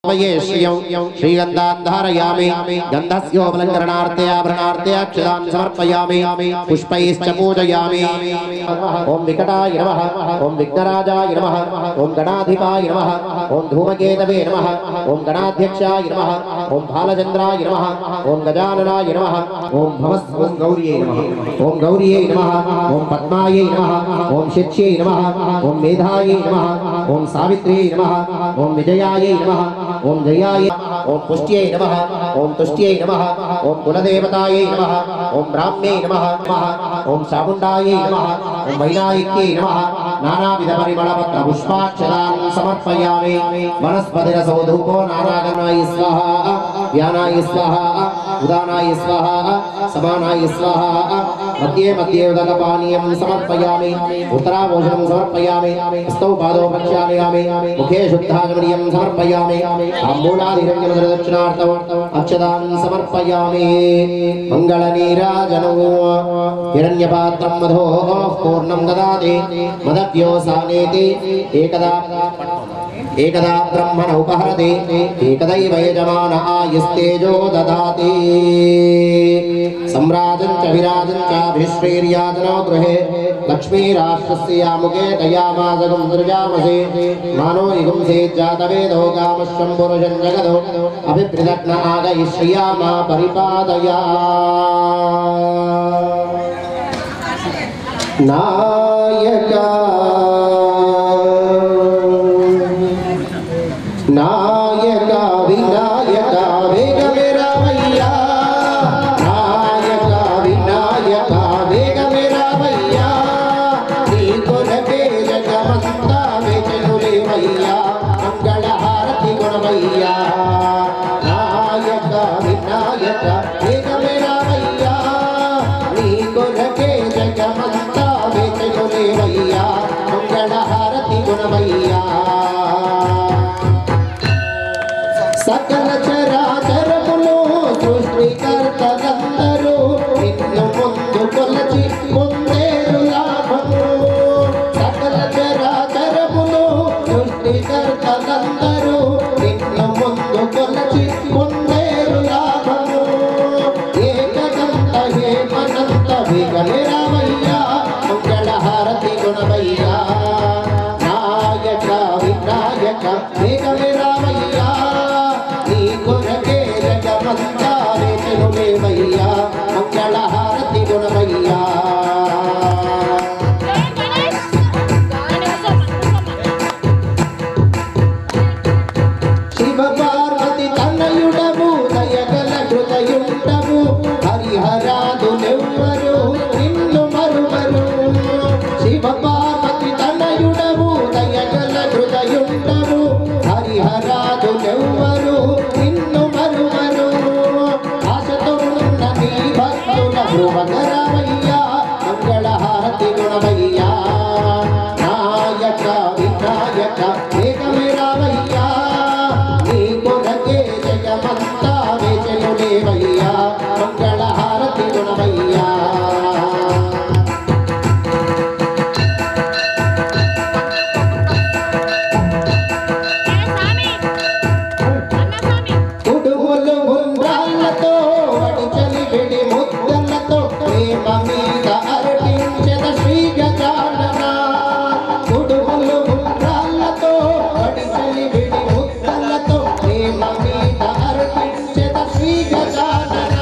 श्रीगन्धान् धारयामि गन्धस्योपलङ्करणार्थे आभरणार्थे अक्षतान् समर्पयामि पुष्पैश्च पूजयामि। ओम विकटाय नमः, ओम विघ्नराजाय नमः, ओम गणाधिपाय नमः, ओम धूमकेतवे नमः, ओम गणाध्यक्षाय नमः, ओम भालचन्द्राय नमः, ओम गजाननाय नमः, ओम भवस्वं गौर्यै नमः, ओम गौर्यै नमः, ओम पद्मायै नमः, ओम शिच्यै नमः, ओम मेधायै नमः, ओम सावित्र्यै नमः, ओम विजयायै नमः, ओम जयाय, ओम पुष्ट्यै नमः, ओम तुष्ट्यै नमः, ओम कुलदेवतायै नमः, ओम ब्राह्म्यै नमः, ओम चामुण्डायै नमः, ओम वैनायिक्यै नमः। नानाविध परिमलपत्र पुष्पाक्षतान् समर्पयामि। वनस्पतिरसो धूपो नानागणाय स्वाहा, व्यानाय स्वाहा, उदानाय स्वाहा, समानाय स्वाहा। मध्ये मध्ये उदकपानीयं समर्पयामि। उत्तराभूषणं समर्पयामि। हस्तौ पादौ प्रक्षालयामि। मुखे शुद्धाचमनीयं समर्पयामि। ताम्बूलादिरण्यमदक्षिणार्थम् अक्षतान् समर्पयामि। मङ्गलनीराजनौ हिरण्यपात्रं मधोः पूर्णं ददाति मदव्योसानेति एकदा ब्रह्मण उपहरति एकदैव यजमान आयुस्तेजो ददाति। सम्राजं च विराजं च अभिश्रीर्याजनो गृहे लक्ष्मीराष्ट्रस्य मुखे दयामासगं सृजामसे मानो युगुंसे जातवेदो कामश्वं पुरुषं जगदो अभिप्रदग्न आगयिष्यामा परिपादया। नायका नायका विनायका वेग मेरा भैया, नायका विनायका वेग मेरा भैया। नीको लगे जगमंता बेचनुले भैया, मंगल हारति गुण भैया। नायका विनायका वेग मेरा भैया, नीको लगे जगमंता बेचनुले भैया, मंगल हारति गुण भैया। सकल चराचरमुलो सृष्टिकर्तలందరూ నిన్ను ముందు కొలచి పొందేరు లాభము। సకల చరాచరములో సృష్టికర్తలందరూ నిన్ను ముందు కొలచి పొందేరు లాభము। ఏకదంత హేమనంత విగలిరామయ్యా, మంగళహారతి గుణమయ్యా। నాయక వినాయక విగలిరామయ్యా, भैया मंगल हारति गुण भैया। शिव पार्वती तनयुडवु दयगल हृदयुंडवु हरिहरादुलेव्वरू निन्नु मरुवरू। शिव पार्वती तनयुडवु दयगल हृदयुंडवु हरिहरादुलेव्वरू निन्नु मरुवरू। ध्रुवकरमయ్యా, మంగళహారతి గుణమయ్యా। నాయక వినాయక వేగమిరామయ్యా, నీ కొరకే జగమంతా వేచనులేవయ్యా, మంగళహారతి గుణమయ్యా। కుడుములు ఉండ్రాళ్ళతో అడిచలి విడి ముద్దలతో ప్రేమ మీద అర్పించద శ్రీ గజానన। కుడుములు ఉండ్రాళ్ళతో అడిచలి విడి ముద్దలతో ప్రేమ మీద అర్పించద శ్రీ గజానన।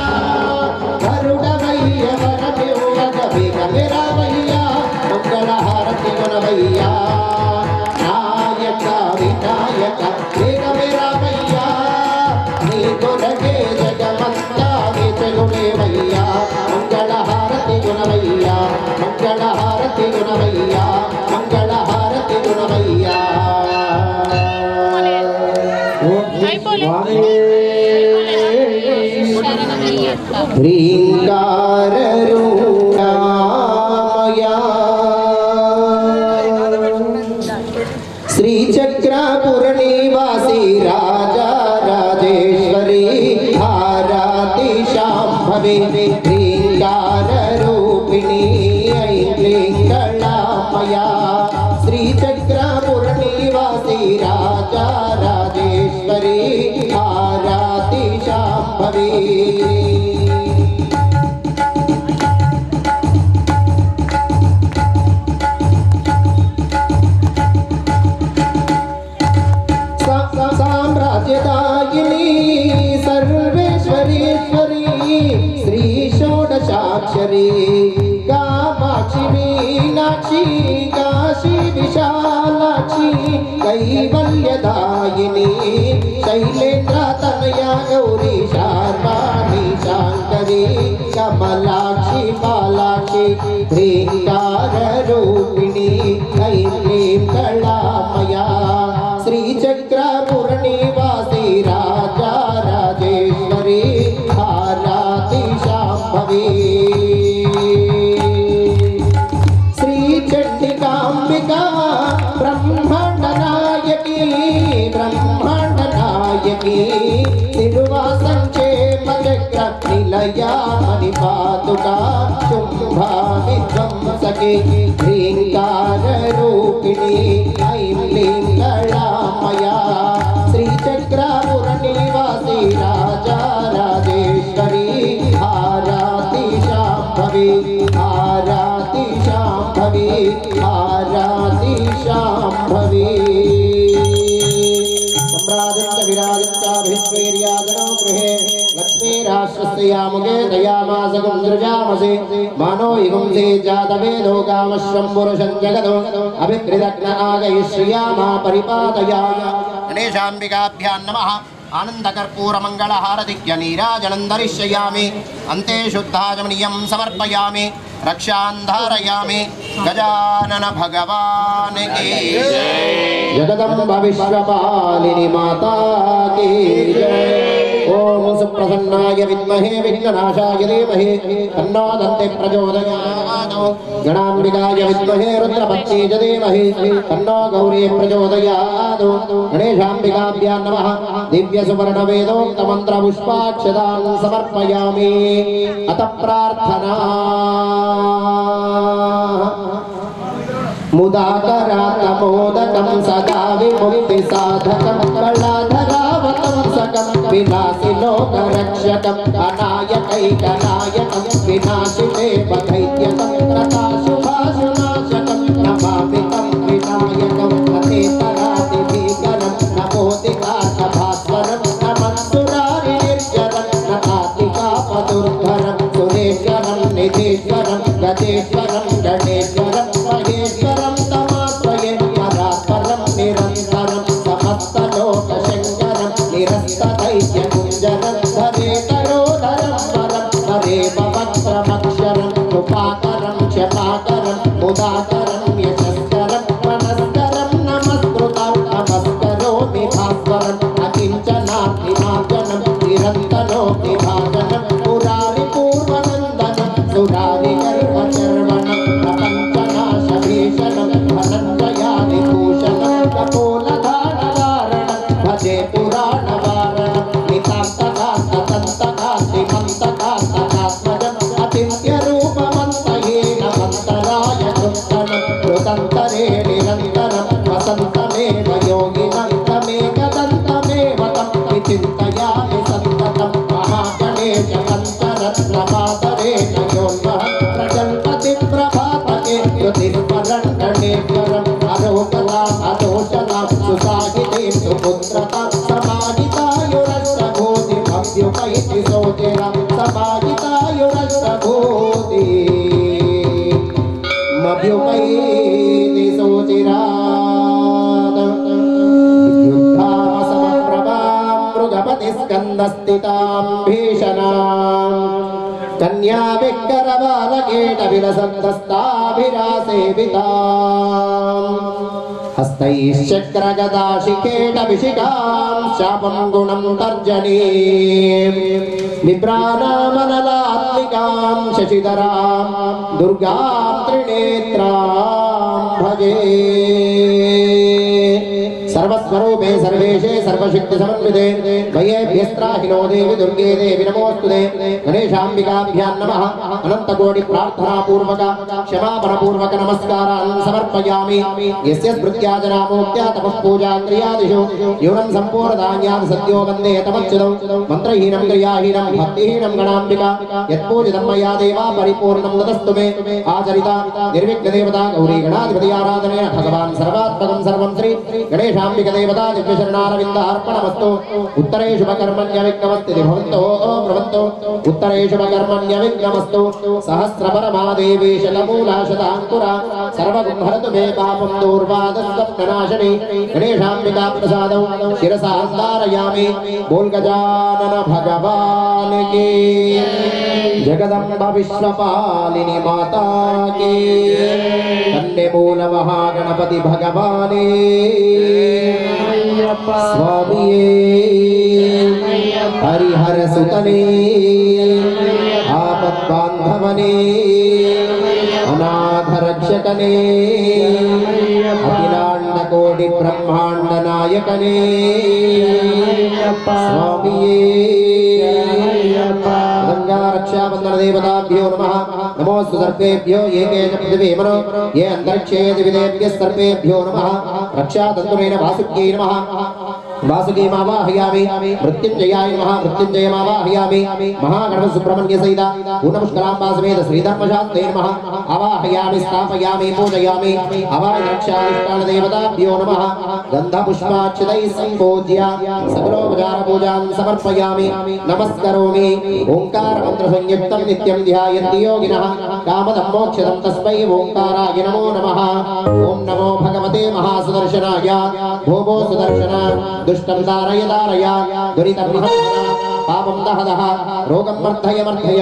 గరుడవయ్య వరమివ్వగ వేగమిరామయ్యా, మంగళహారతి గుణమయ్యా। నాయక వినాయక వేగమిరామయ్యా, నీ కొరకే జగమంతా వేచనులేవయ్యా, మంగళహారతి గుణమయ్యా, మంగళహారతి గుణమయ్యా, మంగళహారతి గుణమయ్యా। ह्रीङ्काररूपामया श्रीचक्रापुरनिवासी राजा राजेश्वरी हाराति शाम्भवी। ह्रीङ्काररूपिणी ऐक्लीङ्गलामया श्रीचक्रापुरनिवासी राजा राजेश्वरी साम्राज्यदायिनी सर्वेश्वरेश्वरी श्री षोडशाक्षरी कामाक्षी मीनाक्षी काशी विशालाक्षी कैवल्यदायिनी शैलेन्द्र तनया गौरी शार्वाणी शांकरी कमलाक्षी बालाक्षी ह्रींकाररूपिणी ऐं कलामया श्रीचक्रपुरनिवासी राजा राजेश्वरी आराति शाम्भवी श्रीचण्डिकाम्बिका ब्रह्माण्डनायकी तिरुवासञ्चेमचक्र निलया मणिपादुका शुम्भा विध्वंसके ह्रींकाररूपिणी ऐं क्लीं कलामया श्रीचक्रपुरनिवासी राजा राजेश्वरी आराति शाम्भवी आराति शाम्भवी आराति शाम्भवी विराजत्ताभिष्वीर्याजनो गृहे लक्ष्मीराश्रस्यामुखे दयामासगं सृजामसे मानो युगंसे जातवेदो कामश्वम्बुरुषं जगदो अभिकृदग्न आगयश्रियामा परिपादया गणेशाम्बिकाभ्यां नमः आनन्दकर्पूरमङ्गलहारतिक्य नीराजनं दर्शयामि अन्ते शुद्धाचमनीयं समर्पयामि रक्षान् धारयामि गजानन भगवान् की जगदम्ब विश्वपालिनी माता की ओम सुप्रसन्नाय विद्महे विघ्ननाशाय धीमहि तन्नो दन्ते प्रचोदयात् गणाम्बिकाय विद्महे रुद्रपत्नीच धीमहि तन्नो गौरी प्रचोदयात् गणेशाम्बिकाभ्यां नमः दिव्यसुवर्णवेदोक्तमन्त्रपुष्पाक्षतान् समर्पयामि अत प्रार्थना मुदाकरातमोदकं सदा विमुक्तिसाधकं कलाधरावतं सकं विनाशिलोकरक्षकं अनायकैकनायकं विनाशिदेवदैत्यकं कृताशुभाशुनाशकं नमामि तं विनायकं अनेतरादिभीकरं नमोदिकाशभास्वरं नमस्सुरारिनिर्जरं नतातिकापदुर्धरं सुरेश्वरं निधीश्वरं गजेश्वरं गणेश्वरं महेश्वरं तमाश्रये परात्परं निरन्तरं समस्तलोकशङ्करं निरस्तदैत्यकुञ्जरं धरेतरोधरं वरं हरेवक्त्रमक्षरं कृपाकरं क्षमाकरं मुदाकरं यशस्करं मनस्करं नमस्कृतं नमस्करोमि भास्वरम् अकिञ्चनात्मिमार्जनं निरन्तनोऽतिभाजनं पुरारिपूर्वनन्दनं सुरारिगर्वचर्वणं प्रपञ्चनाशभीषणं धनञ्जयादिभूषणं कपोलधारवारणं भजे पुराणवारणं नितान्तकान्ततन्तकान्तिमन्तकान्तकात्मजम् अचिन्त्यरूपमन्तहीन मन्तराय कृत्तनं कृतन्तरे निरन्तरं वसन्तमेव योगिनं तमेकदन्तमेव तं विचिन्तयामि सन्ततं महागणेश पञ्चरत्नमादरेण योन्वः प्रजल्पतिं प्रभातके कृतिस्मरण्डनेश्वरम् अरोगताम् अदोषतां सुसाहितीं सुपुत्रतां समाहितायुरष्टभूतिमभ्युपैति सोचिरं समाहितायुरष्टभूतिमभ्युपैति सोचिरात् युद्धामसमप्रभां मृगपतिस्कन्दस्थितां भीषणाम् कन्याविकरबालकेन विलसन्तस्ताभिरासेविताम् हस्तैश्चक्रगदाशिकेन विशिखां शापं गुणं तर्जनीं बिभ्राणामनलात्मिकां शशिधरां दुर्गां त्रिनेत्रां भजे सर्वस्वरूपे सर्वेशे सर्वशक्तिसमन्विते भयेभ्यस्त्राहिनो देवि दुर्गे देवि नमोस्तुते गणेशाम्बिकाभ्यां नमः अनन्तकोटिप्रार्थनापूर्वक क्षमापणपूर्वक नमस्कारान् समर्पयामि यस्य स्मृत्या जनामोक्त्या तपः पूजा क्रियादिषु यूनं सम्पूर्णदान्यान् सद्यो वन्दे तमच्युतं मन्त्रहीनं क्रियाहीनं भक्तिहीनं गणाम्बिका यत्पूजितं मया देवा परिपूर्णं तदस्तु मे आचरिता निर्विघ्नदेवता गौरी गणाधिपति आराधनेन भगवान् सर्वात्मकं सर्वं श्री गणेश गणेशाम्बिक देवता दिव्यशरणारविन्दार्पणमस्तु उत्तरे शुभकर्मण्यविघ्नमस्ति भवन्तो ब्रवन्तो उत्तरे शुभकर्मण्यविघ्नमस्तु सहस्रपरमादेवी शतमूला शताङ्कुरा सर्वगुंहरतु मे पापं दूर्वादस्वप्ननाशनी गणेशाम्बिका प्रसादं शिरसा धारयामि बोल गजानन भगवान की जगदम्ब विश्वपालिनी माता की कन्ने मूल महागणपति भगवाने स्वामी हरिहर सुतने आपद बांधवने अनाथ रक्षकने अखिलांड कोटि ब्रह्मांड नायकने स्वामी गंगा रक्षाबंधन देवताभ्यो नमः नमोस्तु सर्पेभ्यो ये केच पृथिवी मनो ये अंतरिक्षे दिविदेभ्यः सर्पेभ्यो नमः रक्षातन्तुरेण वासुक्यै नमः वासुकीमावाहयामि मृत्युंजयाय नमः मृत्युंजयमावाहयामि महागणपति सुब्रह्मण्य सहित पूर्णपुष्कराम्बा समेत श्रीधर्मशास्त्रे नमः आवाहयामि स्थापयामि पूजयामि अवाय रक्षाधिष्ठान देवताभ्यो नमः गन्धपुष्पाक्षतैः सम्पूज्य सकलोपचार पूजां समर्पयामि नमस्करोमि ओंकार मंत्र संयुक्तं नित्यं ध्यायन्ति योगिनः कामदं मोक्षदं तस्मै ओंकाराय नमो नमः ओम नमो भगवते महासुदर्शनाय भोगो सुदर्शन दुष्टं दारय दारय दुरितं हर पापं दह दह रोगं मर्धय मर्धय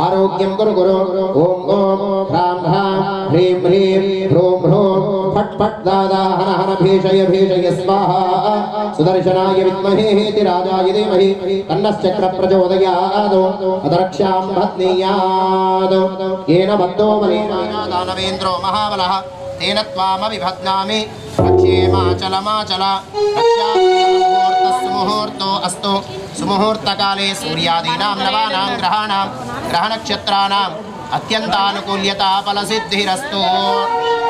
आरोग्यं कुरु कुरु ओम ओम ह्रां ह्रां ह्रीं ह्रीं ह्रूं ह्रूं फट् फट् दादा हन हन भीषय भीषय स्वाहा सुदर्शनाय विद्महे हेतिराजाय धीमहि तन्नश्चक्र प्रचोदयात् अदरक्षां भद्नीयात् येन बद्धो बलेन दानवेन्द्रो महाबलः तेन त्वामभिभद्नामि रक्षेमाचलमाचल रक्षामुहूर्तस्तु मुहूर्तो अस्तु सुमुहूर्तकाले सूर्यादीनां नवानां ग्रहाणां ग्रहनक्षत्राणाम् अत्यन्तानुकूल्यता फलसिद्धिरस्तु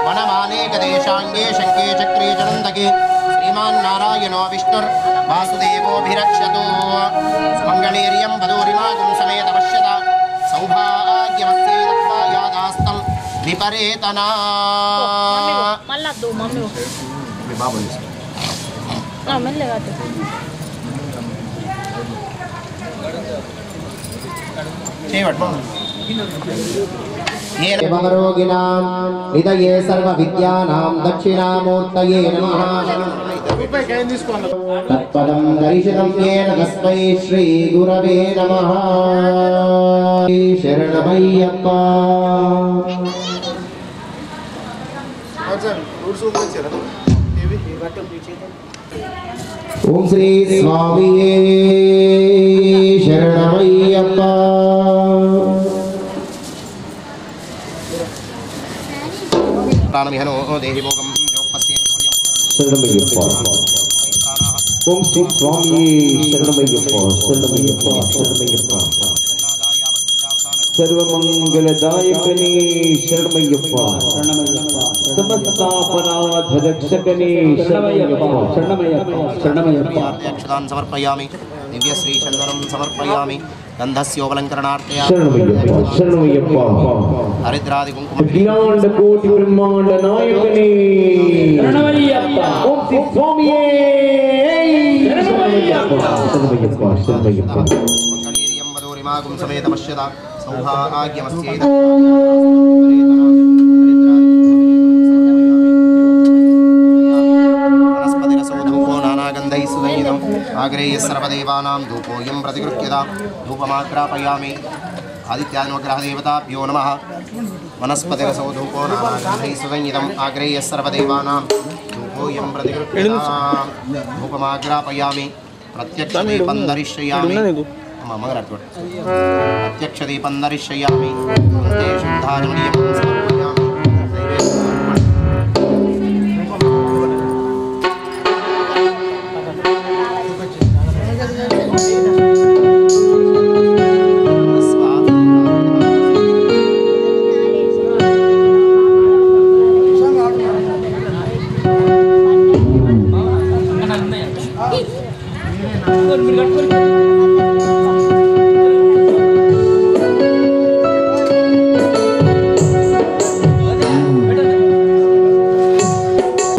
वनमानेकदेशाङ्गे शङ्के चक्रे चनन्दके श्रीमान् नारायणो विष्णुर्वासुदेवोऽभिरक्षतु सुमङ्गलेर्यं वधूरिमागुं समेत पश्यता सौभाग्यमस्यै दत्त्वायादास्तं विपरेतना भवरोगिणां हृदये सर्वविद्यानां दक्षिणामूर्तये नमः तत्पदं दर्शितं येन तस्मै श्रीगुरवे नमः शरणमय्यप्पा ओम श्री स्वामी शरणमय्यप्पा प्राणमिहनो देहि भोगं योगपस्ये शरणमय्यप्पा ओम श्री स्वामी शरणमय्यप्पा शरणमय्यप्पा शरणमय्यप्पा सर्वमंगलदायकने शरणमय्यप्पा शरणमय्यप्पा समस्तापराधरक्षकने शरणमय्यप्पा शरणमय्यप्पा शरणमय्यप्पा अक्षतां समर्पयामि दिव्यश्री चन्दनं समर्पयामि गन्धस्योपलङ्करणार्थे शरणमय्यप्पा शरणमय्यप्पा हरिद्रादि कुङ्कुम अखिलांड कोटि ब्रह्मांड नायकने शरणमय्यप्पा ओम श्री स्वामी शरणमय्यप्पा शरणमय्यप्पा शरणमय्यप्पा मंगलेर्यं वधूरिमागुं समेत पश्यता सौभाग्यमस्यै आग्रेय सर्वदेवानां धूपोऽयं प्रतिगृह्यता धूपमाग्रापयामि आदित्यानुग्रहदेवताभ्यो नमः वनस्पतिरसो धूपो नानागन्धैः सुसंयुतम् आग्रेय सर्वदेवानां धूपोऽयं प्रतिगृह्यता धूपमाग्रापयामि प्रत्यक्षदीपं दर्शयामि प्रत्यक्षदीपं दर्शयामि शुद्धाजमनीयं समर्पयामि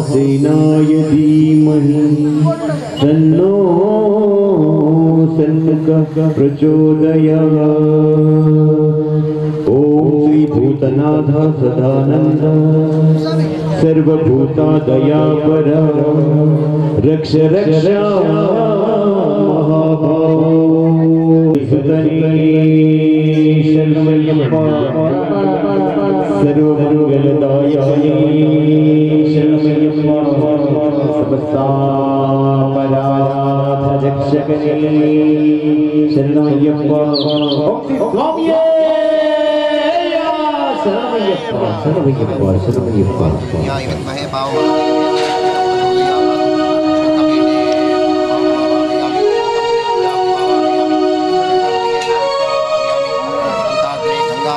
सेनाय धीमहि सन्मुख प्रचोदयात्। ओम श्री भूतनाथ सदानंद सर्वभूता दयापर रक्ष रक्ष सर्वमंगलदायिनी समस्तापराधरक्षकनी शरणमय्यप्पा। शरणमय्यप्पा शरणमय्यप्पा।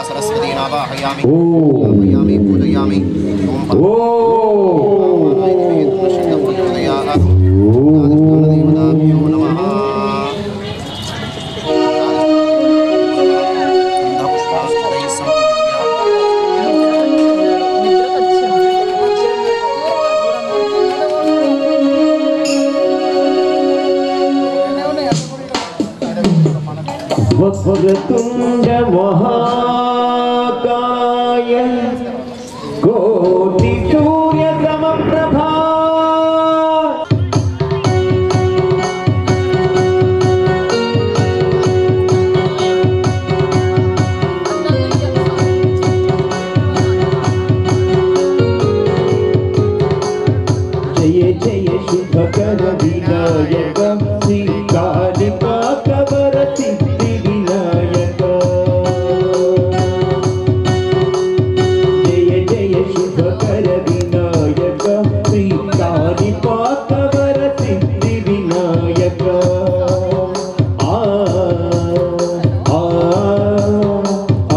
सरस्वती नावाहयामि पूजयामि पूजयामि देवताभ्यो नमः। वक्रतुंड महाकाय कोटि सूर्य समप्रभा। जय जय शुभकर विनायक श्री कालिका कवर सिद्धि विनायक। जय जय शुभकर विनायक श्री कालिका कवर सिद्धि विनायक। आ आ आ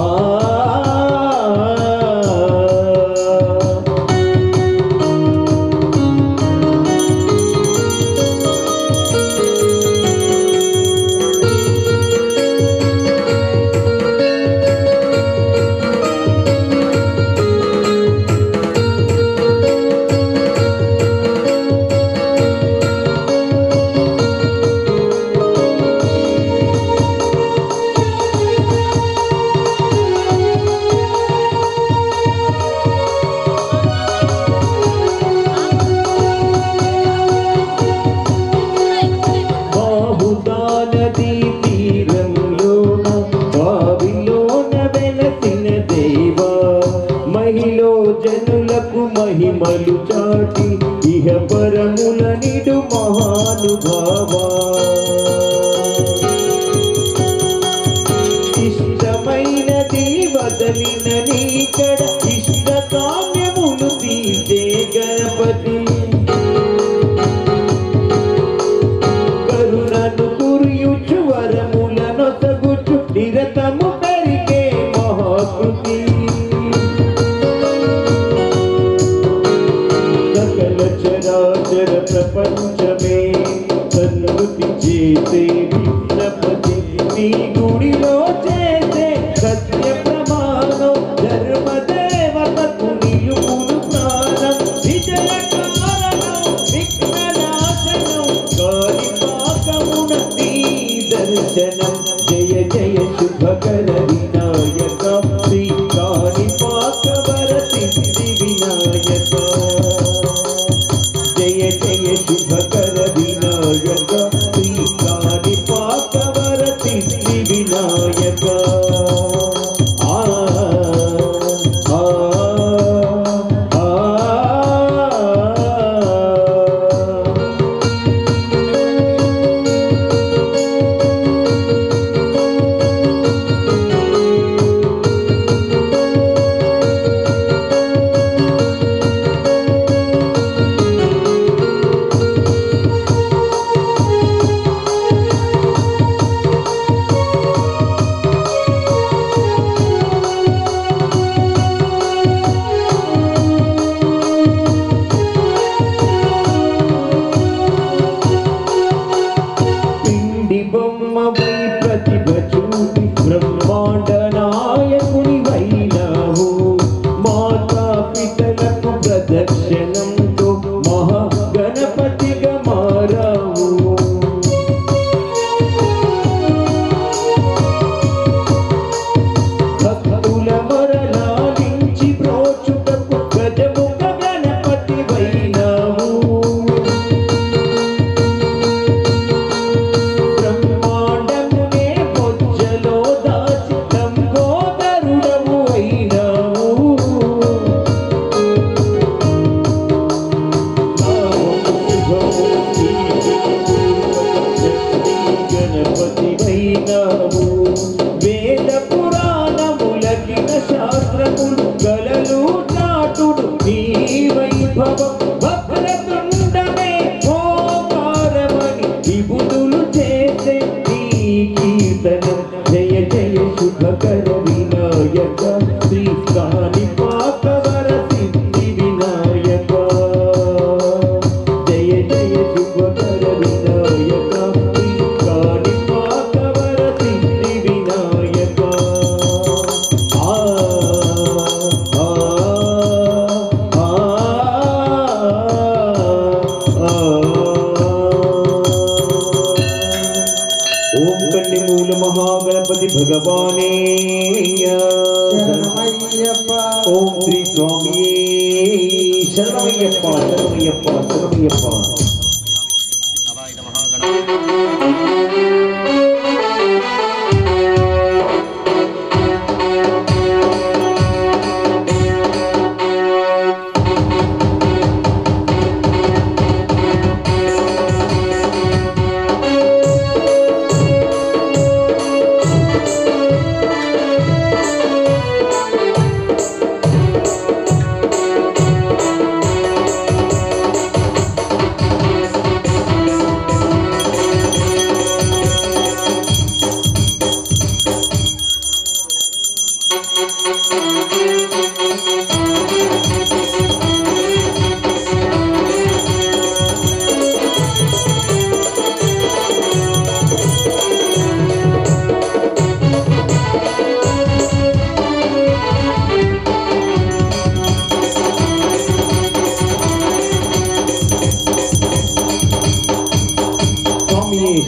महिमलु चाटी इह परमुल निडु महानुभावा। इष्टमैनदी वदलिन नीकड इष्ट काम्यमुनु तीर्चे गणपति। करुणनु कुर्युचु वरमुలను సగుచు నిరతము కరిగే మహాకృతి। चराचर प्रपंच में सन्मुति जेते विष्णपति नी गुडिलो जेते सत्य प्रमाणो धर्म देवतु निलुपुरु स्नानं विजय कारणं विघ्ननाशनं कालिकाकमुन नी दर्शनं। जय जय शुभकर विनायक श्री कालिकाकवर सिद्धि विनायक। जय जय शुभकर विनायक श्री कालिकाकवर सिद्धि विनायक। आ आ आ గణపతి వైనావు వేద పురాణములకిన శాస్త్రములు గలలు చాటుడు నీ వైభవం భద్రతుండమే ఓంకారమని విభుతులు చేసే నీ కీర్తనం జయ జయ శుభకర వినాయక శ్రీ కాణిపాకవర సిద్ధి వినాయక జయ జయ శుభకర వినాయక శ్రీ కాణిపాకవర సిద్ధి వినాయక ఓం కన్నిమూల మహాగణపతి భగవానే ఓం శ్రీ స్వామి శరణమయ్యప్ప శరణమయ్యప్ప శరణమయ్యప్ప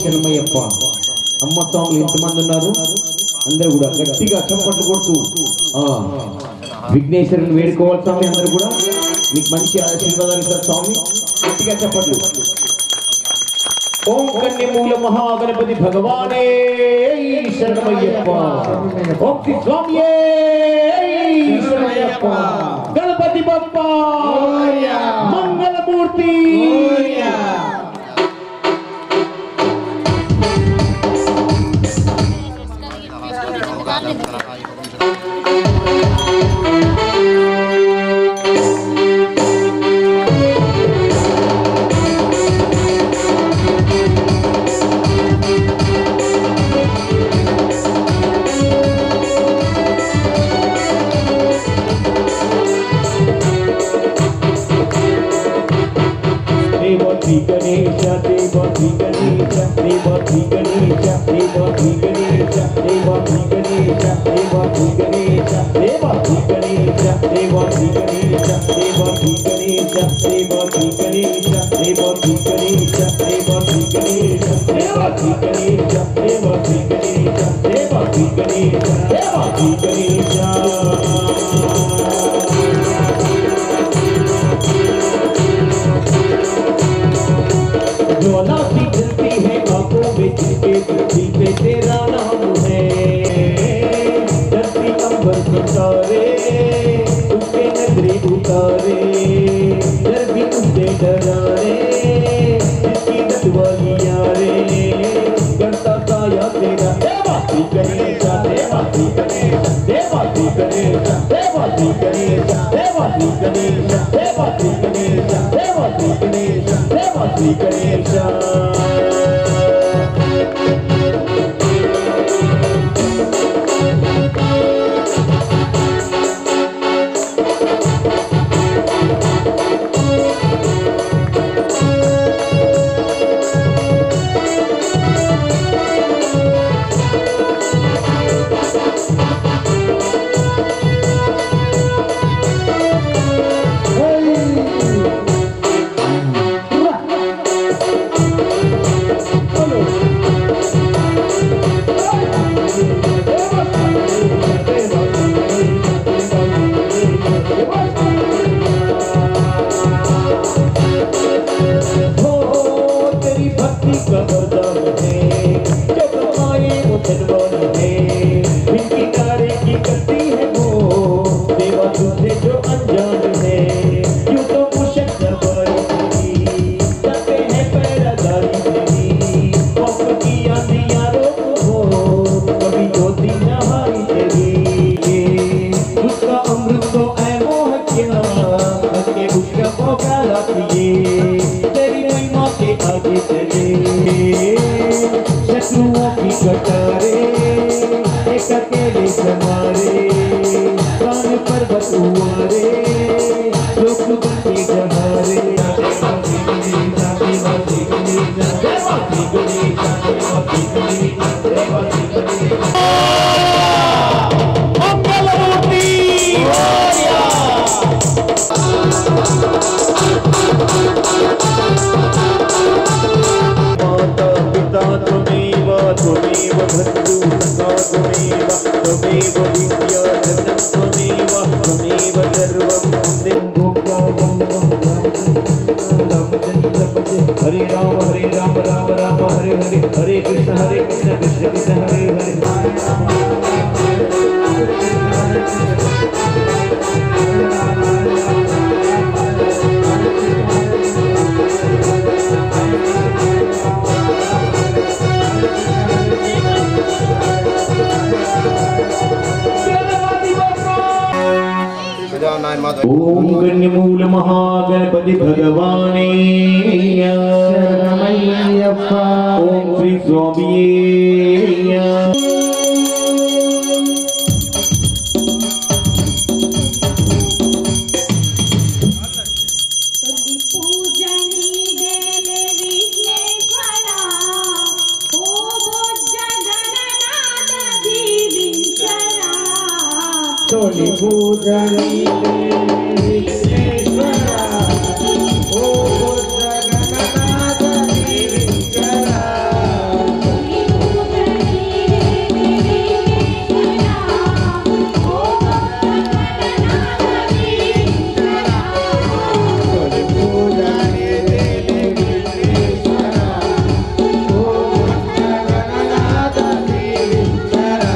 శరణమయ్యప్ప అమ్మ స్వాములు ఎంతమంది ఉన్నారు అందరూ కూడా గట్టిగా చప్పట్లు కొడుతూ విఘ్నేశ్వరుని వేడుకోవాలి స్వామి అందరూ కూడా మీకు మంచి ఆశీర్వాదాలు ఇస్తారు స్వామి గట్టిగా చప్పట్లు ఓం కన్నిమూల మహాగణపతి భగవానే శరణమయ్యప్ప ఓం శ్రీ స్వామియే శరణమయ్యప్ప Ganapati Bappa మంగళమూర్తి Devati Ganesha, Devati Ganesha, Devati Ganesha, Devati Ganesha, Devati Ganesha, Devati Ganesha, Devati Ganesha, Devati Ganesha, Devati Ganesha, Devati Ganesha, Devati Ganesha, Devati Ganesha, Devati Ganesha, Devati Ganesha, Devati Ganesha, Devati Ganesha. ज्वाला सी जलती है आंखों में जिसके दिल पे तेरा नाम है धरती अंबर सितारे उसके नजरे उतारे डर भी उससे डरारे जिसकी नटवालिया रे करता साया तेरा देवाती गणेशा देवाती गणेशा देवाती गणेशा देवाती गणेशा देवाती गणेशा देवाती गणेशा देवाती गणेशा देवाती गणेशा यारों को कभी ज्योति नहाई जगे उसका अमृत तो ऐ मोह क्या के उसका पोकारा पिए तेरी महिमा के आगे चले शत्रुओं की कटारे एक अकेले समारे कान पर्वत हुआरे लोक बनके जहारे माता पिता त्वमेव त्वमेव बन्धु सखा त्वमेव त्वमेव विद्या जगत् त्वमेव त्वमेव सर्वं हरे राम राम राम हरे हरे हरे कृष्ण कृष्ण कृष्ण हरे हरे ओम गण्यमूल महागणपति भगवाने शरणमय्यप्पा ओम श्री स्वामी तोली पूजनी विघ्नेश्वरा ओ जगन्नाथ देवीश्वरा तोली पूजनी विघ्नेश्वरा ओ जगन्नाथ देवीश्वरा तोली पूजनी विघ्नेश्वरा ओ जगन्नाथ देवीश्वरा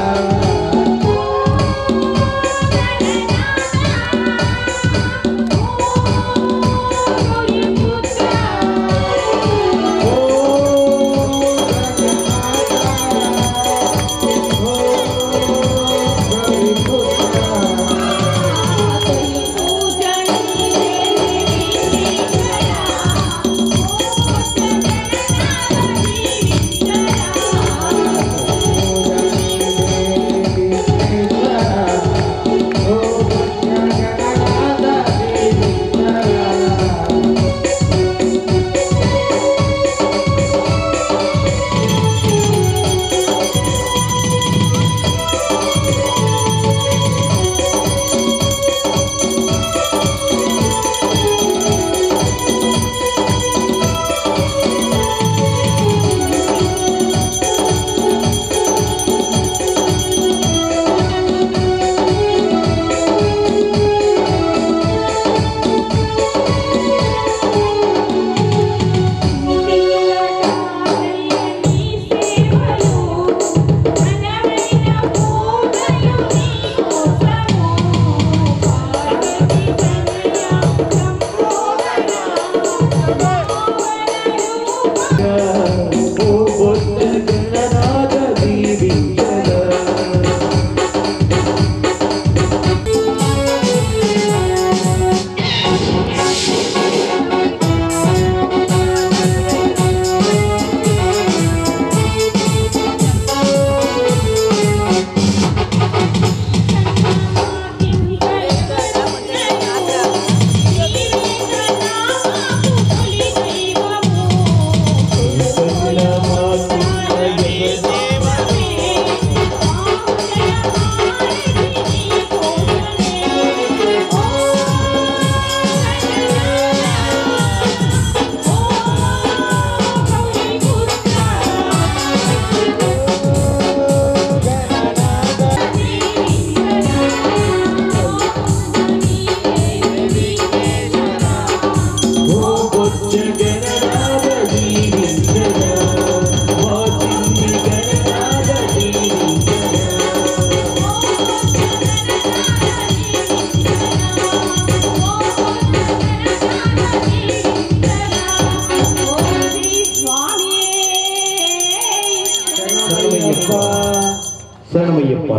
శరణమయ్యప్ప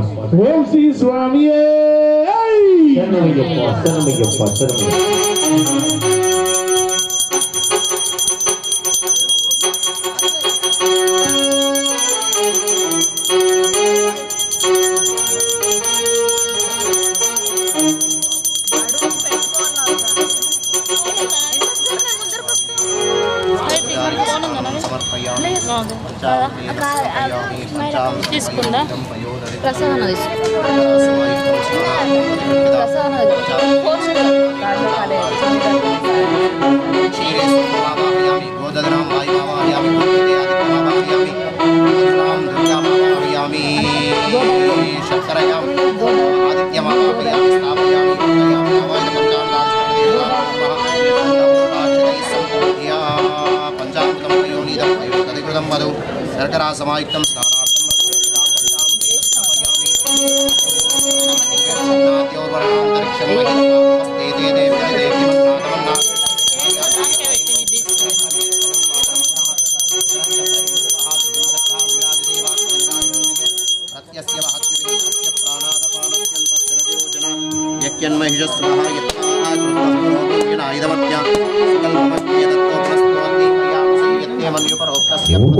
ఓం శ్రీ స్వామియే శరణమయ్యప్ప శరణమయ్యప్ప శరణమయ్యప్ప తీసుకుందా ప్రసవన శర్కరా సమాయుక్తం స్నానార్థం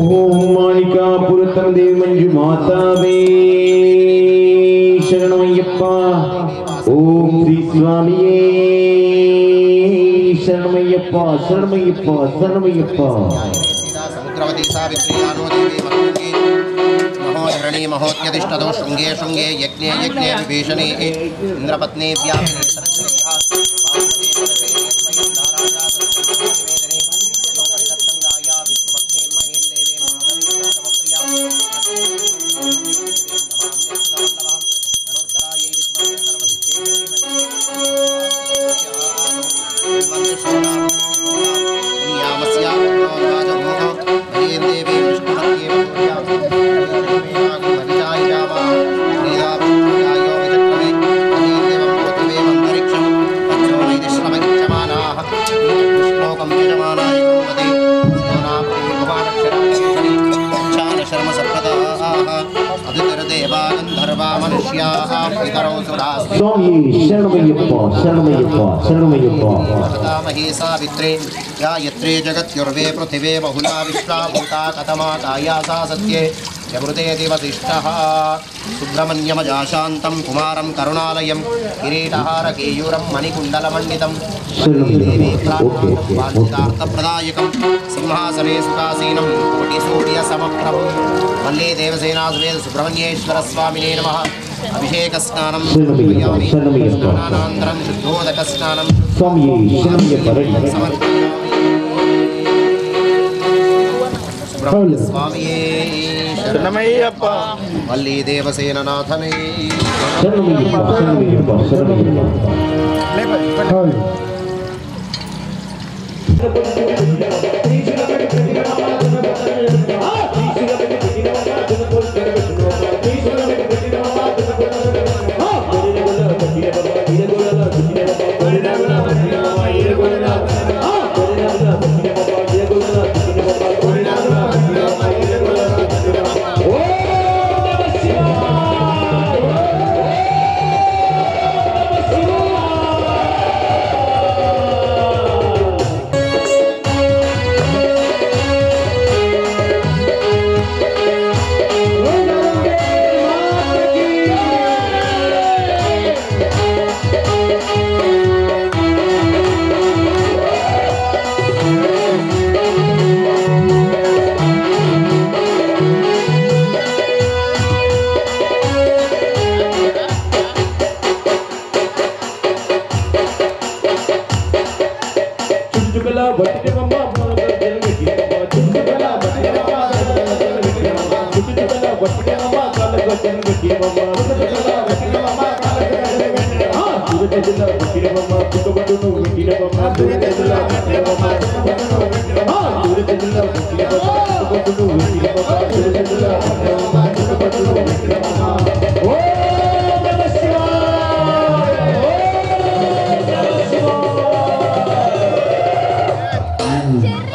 ఓం మాణికాపురతం దేవి మంజు మాతావే శరణమయ్యప్ప ఓం శ్రీ స్వామియే శరణమయ్యప్ప శరణమయ్యప్ప శరణమయ్యప్ప సముద్రవతి సావిత్రియానో దేవి మహోగి మహోధరణి మహోత్యతిష్టతో శృంగే శృంగే యజ్ఞే యజ్ఞే విభీషణే ఇంద్రపత్ని వ్యాపిని స్వామి శరణమయ్యప్ప శరణమయ్యప్ప శరణమయ్యప్ప సావిత్రే యాయత్రే జగత్యుర్వే పృథివే బహుళా విశ్వా భూతా కథమా కాయాసా సత్యే జమృతేతి వసిష్ఠః సుబ్రహ్మణ్యమజాశాంతం కుమారం కరుణాలయం కిరీటహారకేయూరం మణికుండలమండితం వాంఛితార్థప్రదాయకం సింహాసనే సుఖాసీనం కోటిసూర్యసమప్రభం వల్లే దేవసేనాసువేద సుబ్రహ్మణ్యేశ్వర స్వామినే నమః అభిషేక స్నానం స్నానానంతరం శుద్ధోదక స్నానం స్వామి శరణమయ్యప్ప స్వామియే శరణమయ్యప్ప వల్లీ దేవసేననాథనే శరణమయ్యప్ప శరణమయ్యప్ప శరణమయ్యప్ప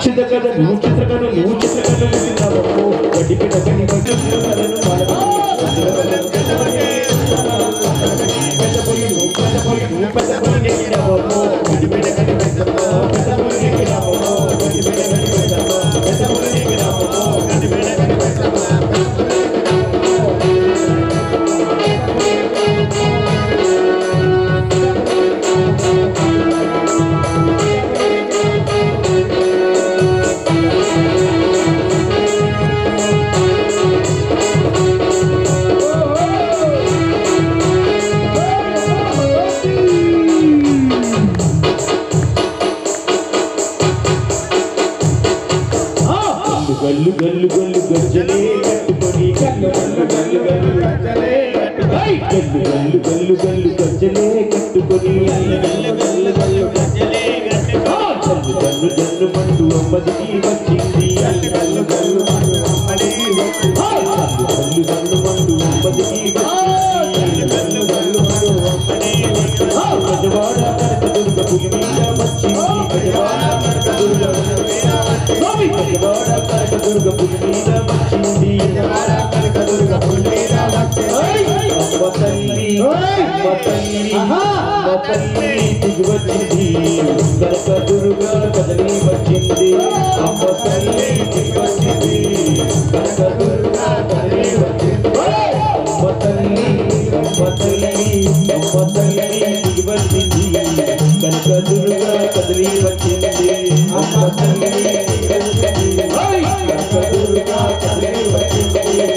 చిత్రకథ నువ్వు చిత్రకథ గల్లు గల్లు గజ్జలే కట్టుకొని గల్లు జల్లు మండు అమ్మదికి వచ్చింది గల్లు మండు అమ్మదికి వచ్చింది గల్లు మండు అమ్మదికి వచ్చింది గల్లు మండు అమ్మదికి వచ్చింది గజవాడ కనక దుర్గ పులి మీద వచ్చింది గజవాడ కనక దుర్గ పులి మీద వచ్చింది కనక దుర్గ పులి మీద వచ్చింది దిగి వచ్చింది కనక దుర్గ కదలి వచ్చింది అమ్మ తల్లి దిగి వచ్చింది కనక దుర్గ కదలి వచ్చింది అమ్మ తల్లి దిగి వచ్చింది కనక దుర్గ కదలి వచ్చింది అమ్మ తల్లి దిగి వచ్చింది కనక దుర్గ కదలి వచ్చింది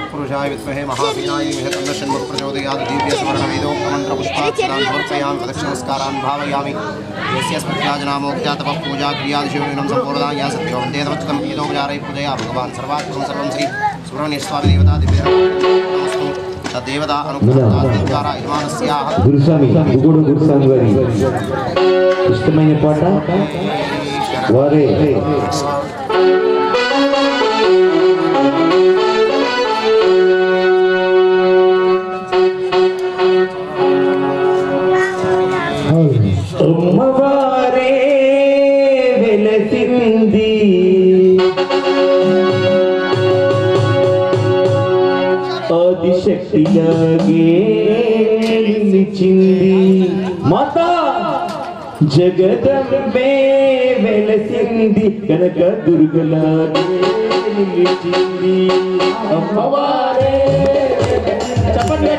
पुरुषाय विद्महे महावीराय धीमहि तन्नः षण्मुखः प्रचोदयात् दिव्यस्वर्णवेदोक्तमन्त्रपुष्पान् समर्पयामि प्रदक्षिणनमस्कारान् भावयामि यस्यास्मद्याजनामोक्त्यातपः पूजा क्रियादिशिवलिनं सम्पूर्णा या सत्यो वन्दे तवच्युतं वेदोपचारैः पूजया भगवान् सर्वात्मकं सर्वं श्री सुब्रह्मण्यस्वामी देवता दिव्यनमस्तु तद्देवता अनुग्रहद्वारा यजमानस्याः గురుస్వామి గుగుడు గురుస్వామి వారి ఇష్టమైన పాట వారే అమ్మవారే వెలసింది ఆదిశక్తిలాగే నిలిచింది మాతా జగదంబే వెలసింది కనక దుర్గలాగే నిలిచింది అమ్మవారే చెప్పండి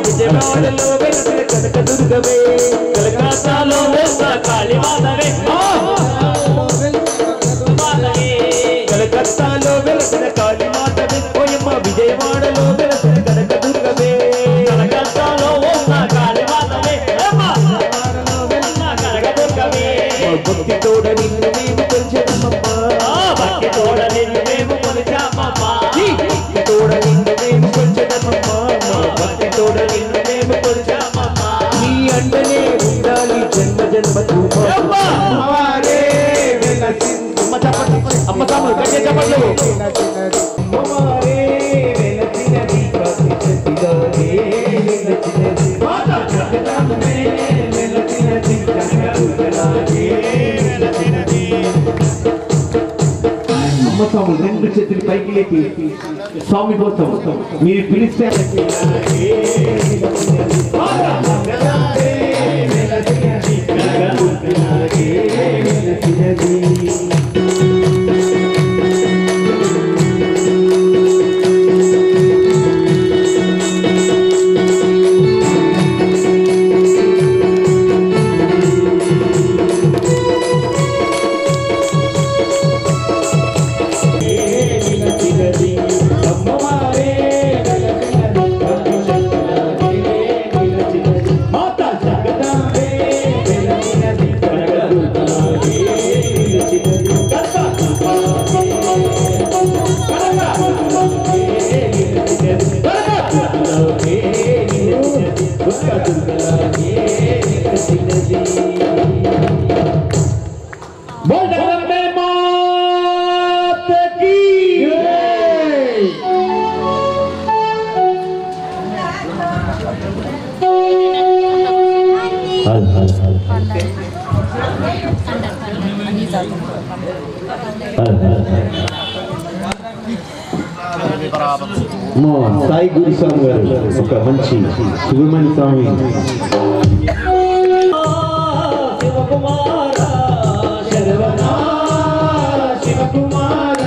విజయవాడలో వెలిసిన కనక దుర్గవే కలకత్తాలో వెలిసిన కాళీ మాతవే కలకత్తాలో వెలిసిన కాళీ మాతవే ఓయమ్మ విజయవాడలో వెలిసిన కనక దుర్గవే కలకత్తాలో వెలిసిన కాళీ మాతవే కనక దుర్గవే భక్తి తోడ నిన్ను మేము కొలిచామమ్మ భక్తి తోడ నిన్ను మేము కొలిచామమ్మ భక్తి తోడ నిన్ను మేము కొలిచామమ్మ భక్తి తోడ నిన్ను మేము కొలిచామమ్మ నీ అంటనే ఉండాలి జన్మ జన్మ అమ్మవారే వెలసింది అమ్మ చెప్పండి అమ్మ తమ్ముడు గట్టిగా చెప్పండి అమ్మవారే వెలసినది కాసినదిగానే వెలసినది మాతా జగదంబే వెలసినది కనకదుర్గలాగే వెలసినది అమ్మ స్వామి రెండు చేతులు పైకి లేపి స్వామి కోసం మీరు పిలిస్తే हल हल हल साई गुरु स्वामी गाరు ఒక మంచి శుభమైన స్వామి శివకుమార శరవణ శివకుమార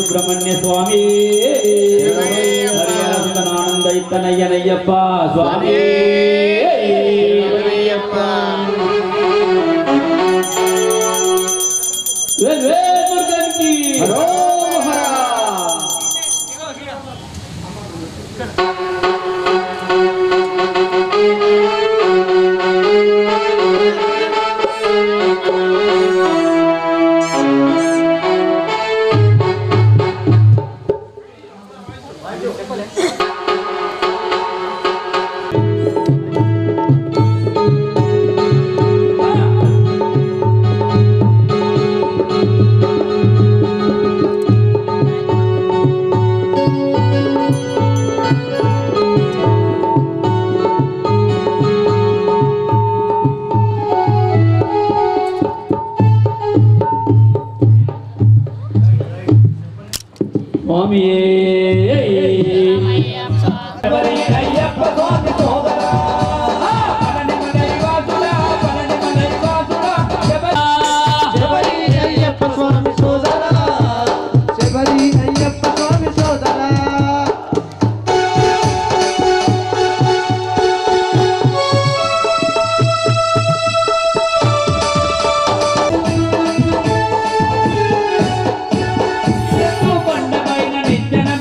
సుబ్రహ్మణ్య స్వామి ఆనంద ఇత్తనయ్యనయ్యప్ప స్వామి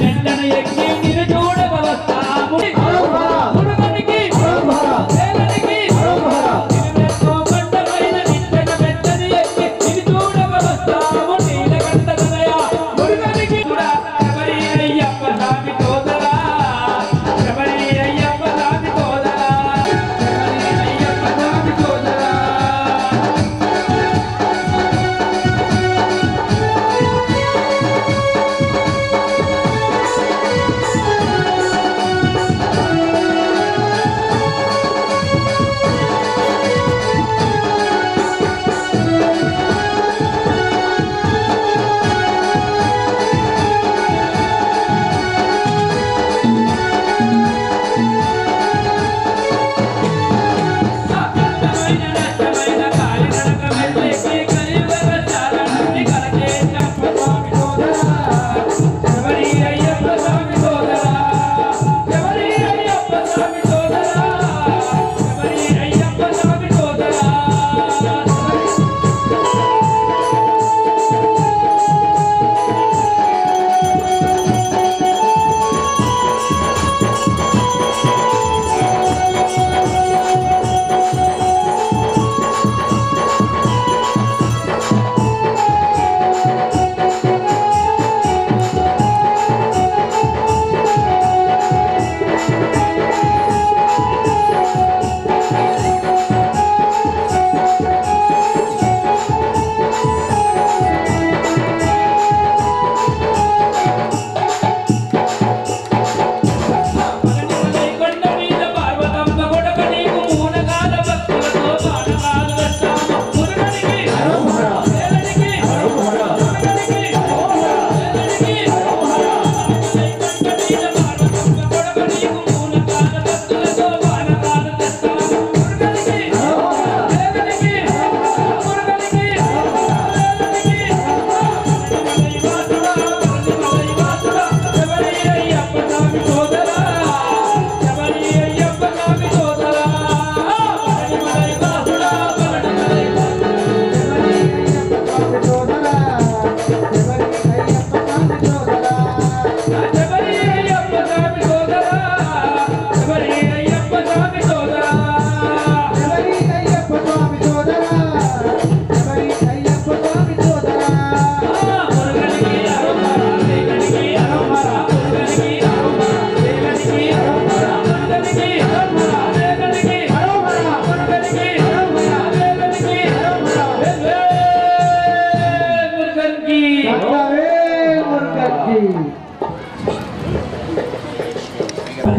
నిత్యన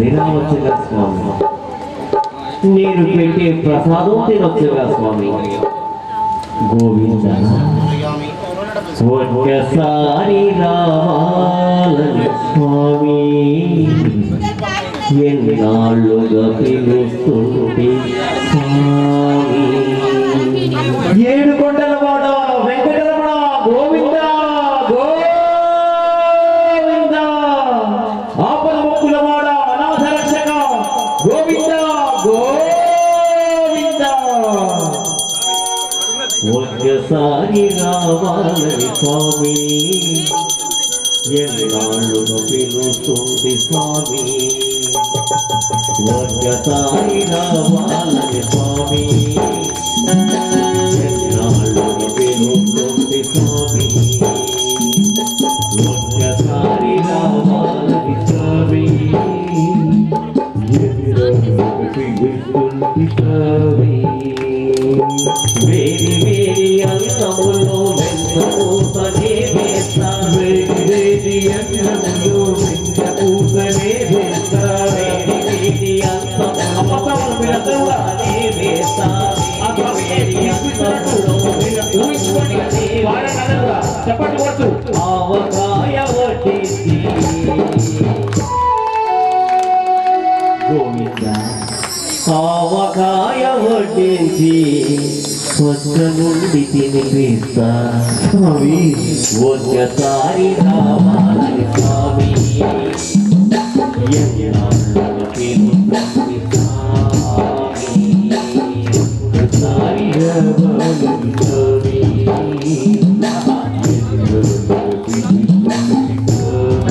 అది రావచ్చుగా స్వామి, నేను పెట్టే ప్రసాదం తినొచ్చుగా స్వామి. గోవింద ఒక్కసారి రావాలని స్వామి, ఎన్నాళ్ళుగా పిలుస్తుంటే స్వామి. ఏడు కొండల వాడ వెంకటరమణ గోవింద గోవింద, ఆపద మొక్కుల వాడ అనాథ రక్షక గోవింద గోవింద. ఒక్కసారి రావాలని స్వామి, ఎన్నాళ్ళుగా పిలుస్తుంది స్వామి. ఒక్కసారి రావాలని స్వామి, ఎన్నాళ్ళుగా పిలుస్తుంది స్వామి. ఒక్కసారి రావాలని స్వామి, ఎన్నాళ్ళుగా పిలుస్తుంది స్వామి. వేడి వేడి అంతములో వెంకూసనే వేస్తా, వేడి వేడి అంతములో వెంకూసనే వేస్తా, వేడి వేడి అంతములో వెంకూసనే వేస్తా, వేడి అంతములో వెంకూసనే వేస్తా. ఆవకాయ వడ్డించి గోవింద, ఆవకాయ వడ్డించి కొత్త నుండి తినిపిస్తా స్వామి. ఒక్కసారి రావాలని స్వామి, ఎన్నాళ్ళుగా పిలుస్తుంది స్వామి. ఒక్కసారి రావాలని స్వామి, ఎన్నాళ్ళుగా పిలుస్తుంది స్వామి.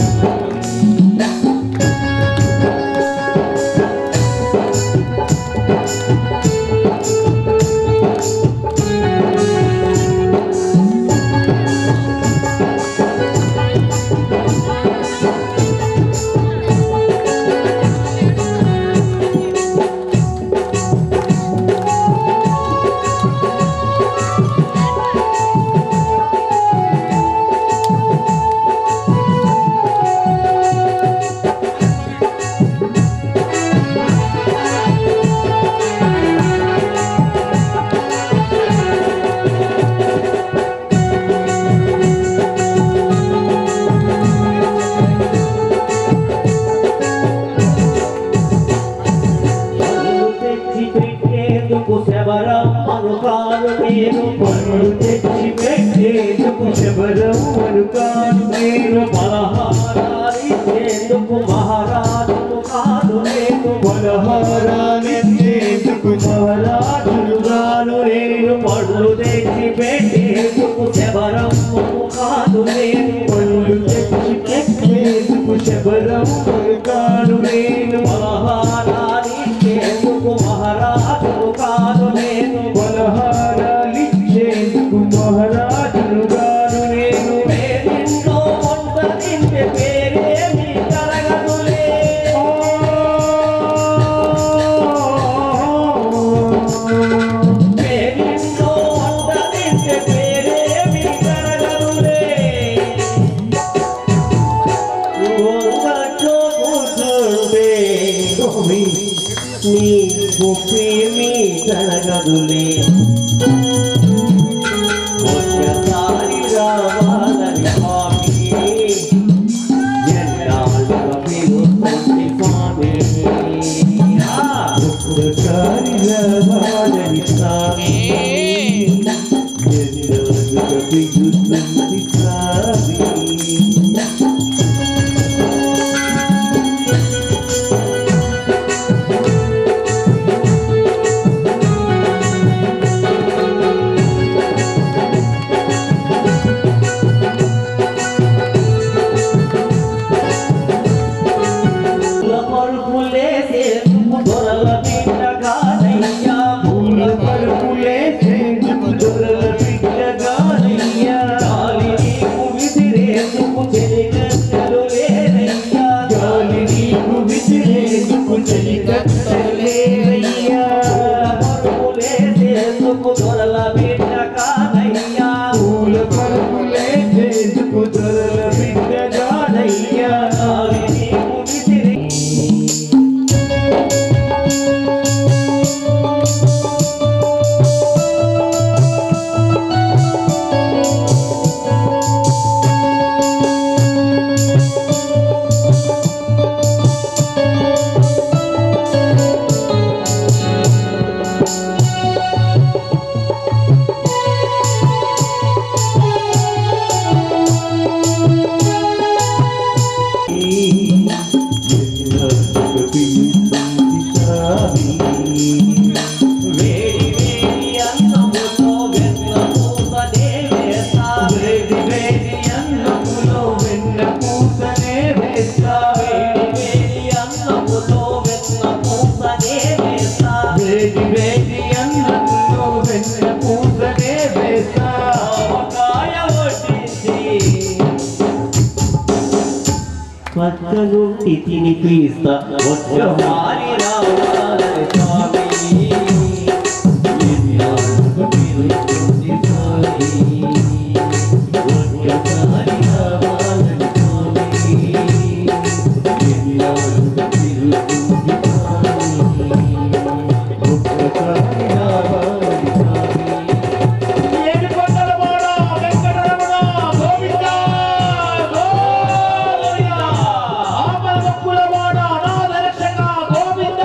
శబరమ్మను కాను నేను, పనులు తెచ్చి పెట్టేందుకు శబరమ్మను కాను నేను, పలహారాలిచ్చేందుకు మహారాజును కాను నేను, పలహారాలిచ్చేందుకు మహారాజును కాను నేను, పనులు తెచ్చి పెట్టేందుకు శబరమ్మను కాను నేను, పనులు తెచ్చి పెట్టేందుకు శబరమ్మను కాను నేను, పలహారాలిచ్చేందుకు మహారాజును కాను నేను, పలహారాలిచ్చేందుకు మహారాజును కాను నేను. పేరింట్లో వంట తింటే పేరేమి కలగదులే, పేరింట్లో వంట తింటే పేరేమి కలగదులే. కూర్చుంటే నీ గొప్పేమి కలగదులే. ఒక్కసారి రావాలని స్వామి, ఎన్నాళ్ళుగా పిలుస్తుంది స్వామి. ఒక్కసారి రావాలని స్వామి, ఎన్నాళ్ళుగా పిలుస్తుంది స్వామి. పూల నన్ను తినిపిస్తా ఒక్కసారి రావాలని స్వామి ఎన్నాళ్ళకు తిరుగుతుంది స్వామి ఒక్కసారి రావాలని స్వామి ఎన్నాళ్ళకు తిరుగుతుంది స్వామి ఒక్కసారి రావాలని స్వామి ఏడుకొండలవాడ వెంకటరమణ గోవింద గోవింద ఆపదముక్కులవాడ అనాథ రక్షక గోవింద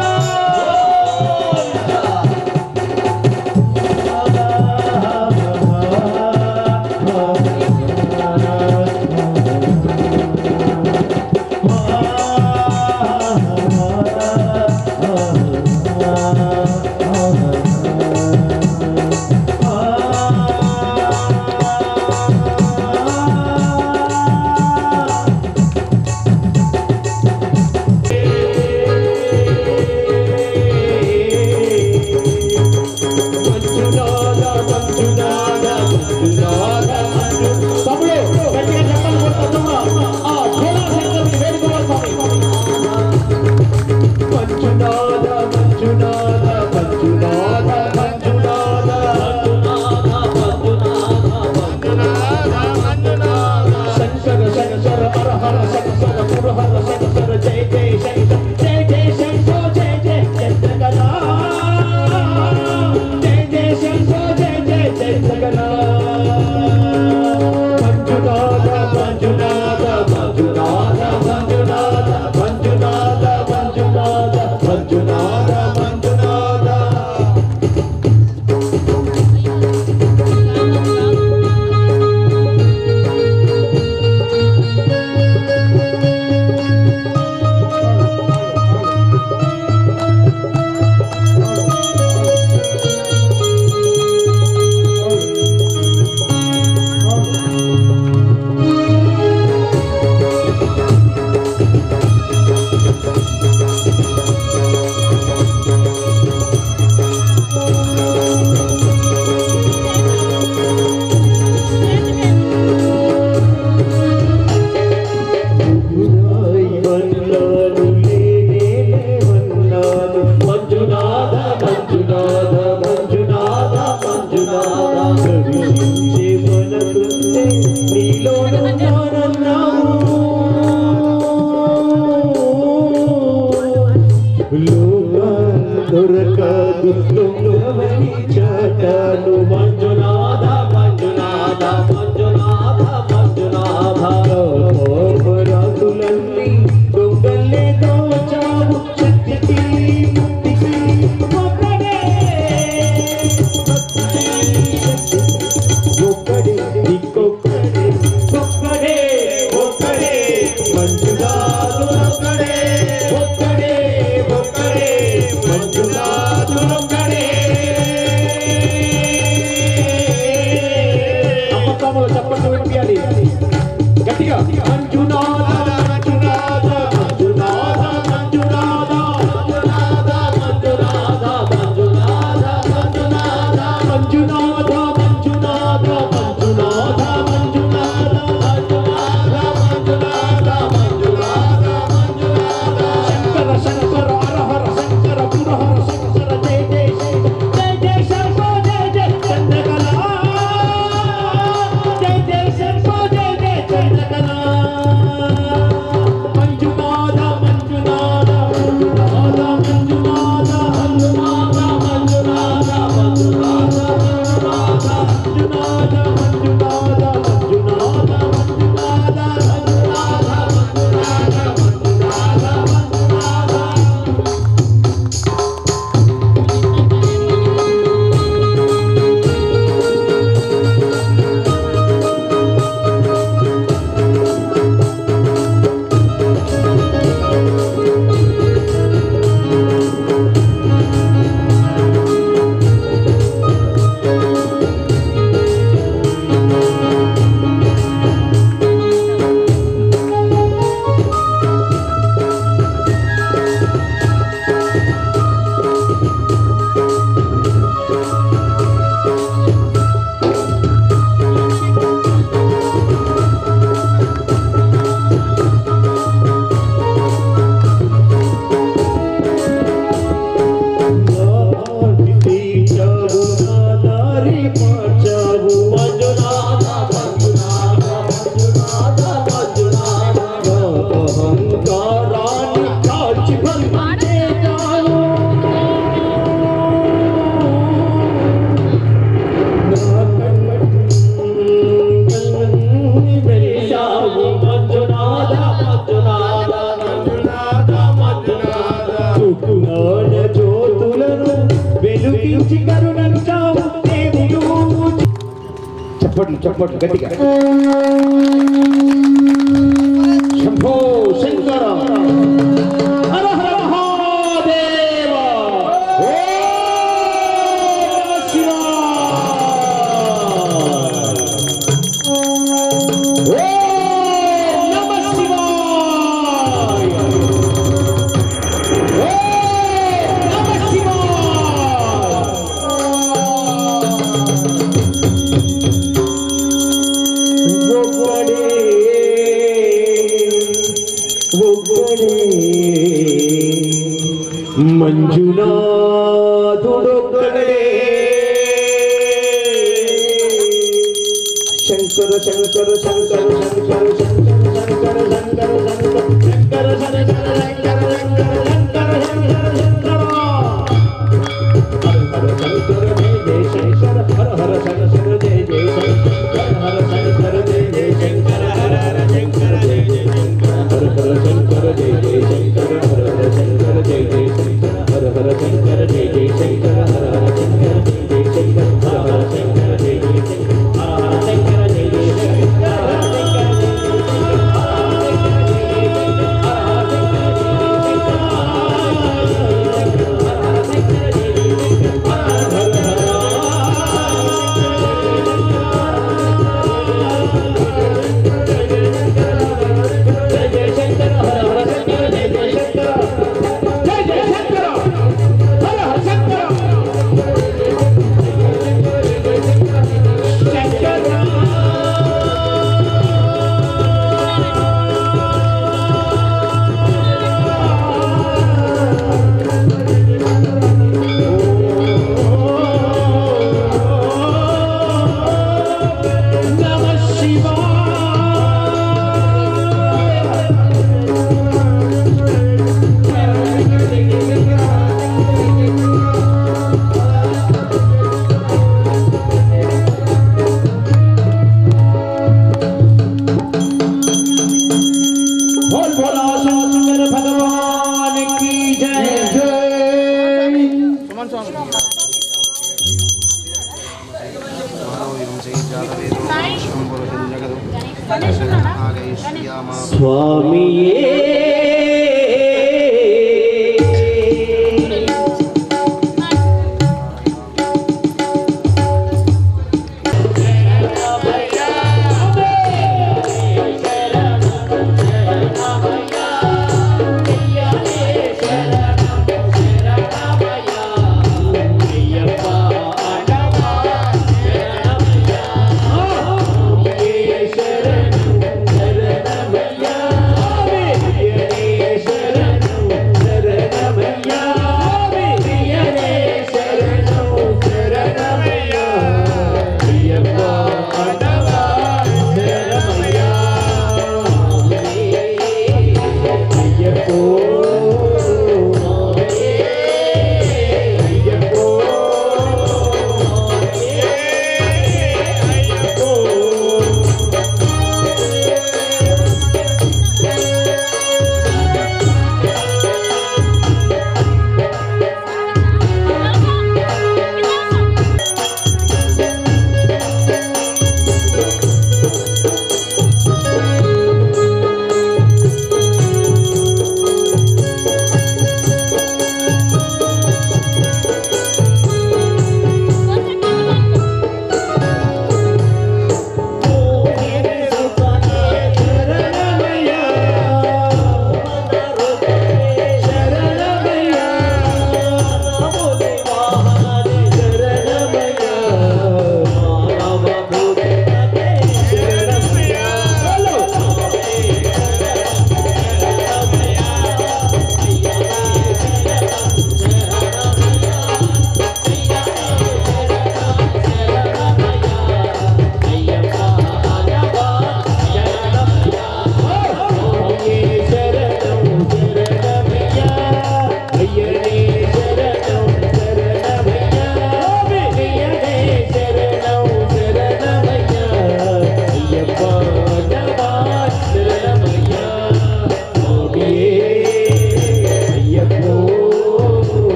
చప్పట్లు చప్పట్లు గట్టిగా శంభో శంకర హర హర మహాదేవ ఓం నమః శివాయ ఓం నమః శివాయ ఓం నమః మంజునాథుడొక్కడే శంకర శంకర శంకర శంకర శంకర శంకర శంకర శంకర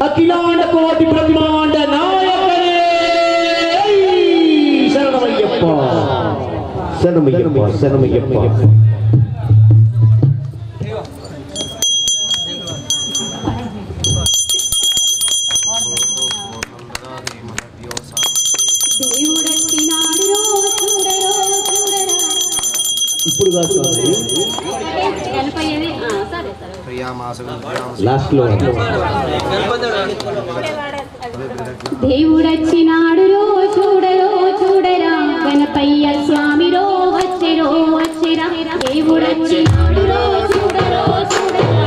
అఖిలాండ కోటి బ్రహ్మాండ నాయకనే శరణమయ్యప్ప శరణమయ్యప్ప శరణమయ్యప్ప. ఇప్పుడు కాదు లాస్ట్ లో దేవుడొచ్చినాడు రో చూడరో చూడరా గణపయ్య స్వామి రో వచ్చెరో వచ్చెరా దేవుడొచ్చినాడు రో చూడరో చూడరా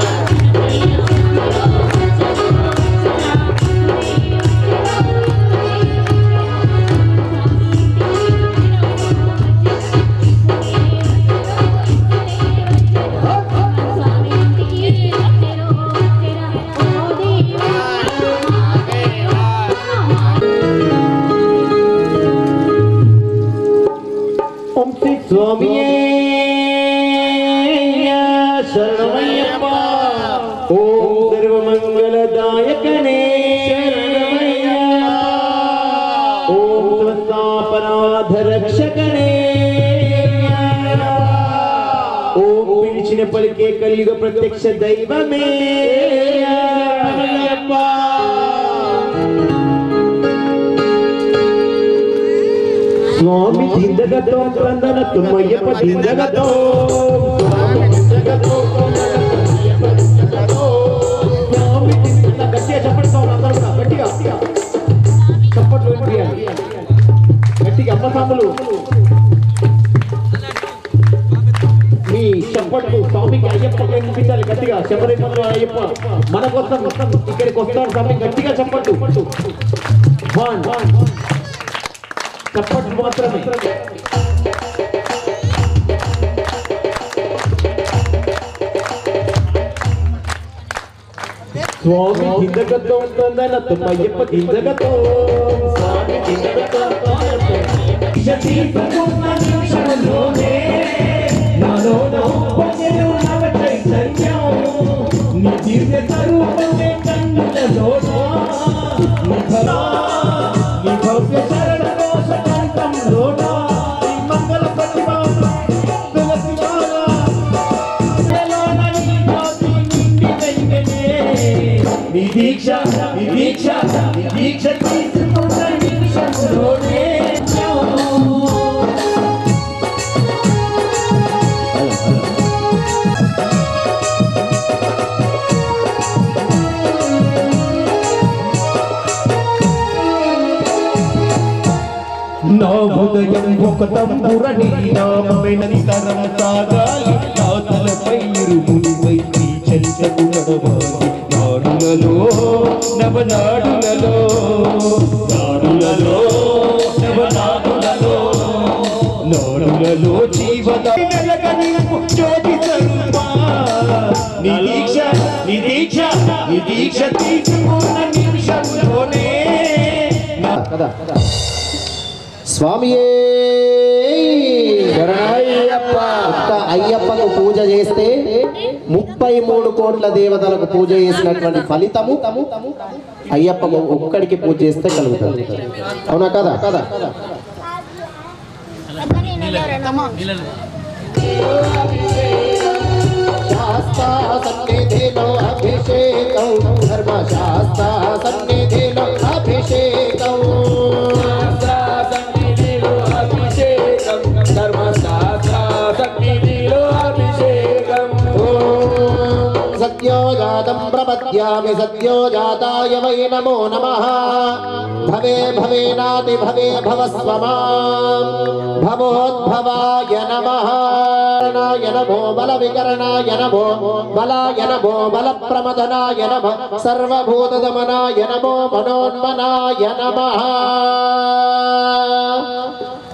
స్వామియే శరణమయ్యప్ప. ఓం సర్వమంగళదాయకనే శరణమయ్యప్ప. ఓం స్వస్థాపనాధ రక్షకనే. ఓం పిలిచిన పలికే కలియుగ ప్రత్యక్ష దైవమే శరణమయ్యప్ప. స్వామి దిందగతో వందన తుమ్మయ్యప్ప దిందగతో స్వామి దిందగ గట్టిగా చెప్పండి అందరూ కూడా గట్టిగా చప్పట్లు వినిపించాలి గట్టిగా అమ్మ సాములు మీ చప్పట్లు స్వామికి అయ్యప్ప వినిపించాలి గట్టిగా శబరిమల అయ్యప్ప మన కోసం ఇక్కడికి వస్తాడు స్వామి గట్టిగా చప్పట్లు చప్పట్లు మాత్రమే. స్వామి దిందగతో ఉంటుందన్న తుమ్మయ్యప్ప దిందగతో స్వామి దిందగతో దీక్ష దీక్ష దీక్ష తీసుకున్న నిమిషంలోనే నా హృదయం ఒక తంబురని నామమే నిరంతరం సాగాలి నా తలపై ఇరుమునిపై నీ చరితకు నడవాలి నాడులలో నవనాడులలో నాడులలో నవనాడులలో నాడులలో జీవన జ్యోతి స్వరూపా నీ దీక్ష నీ ఈ దీక్ష తీసుకున్న నిమిషంలోనే కదా స్వామియే ఒక్క అయ్యప్పకు పూజ చేస్తే 33 కోట్ల దేవతలకు పూజ చేసినటువంటి ఫలితము అయ్యప్పకు ఒక్కడికి పూజ చేస్తే కలుగుతుంది. అవునా కదా కదా శాస్త్ర సన్నిధిలో అభిషేకం ధర్మశాస్త్ర సన్నిధిలో అభిషేకం సత్యోజాతం ప్రపద్యామి సత్యోజాతాయ వై నమో నమః భవే భవేనాతి భవే భవస్వమాం భవోద్భవాయ నమః నమో బల వికరణాయ నమో బలాయ నమో బల ప్రమదనాయ నమః సర్వభూతదమనాయ నమో మనోన్మనాయ నమః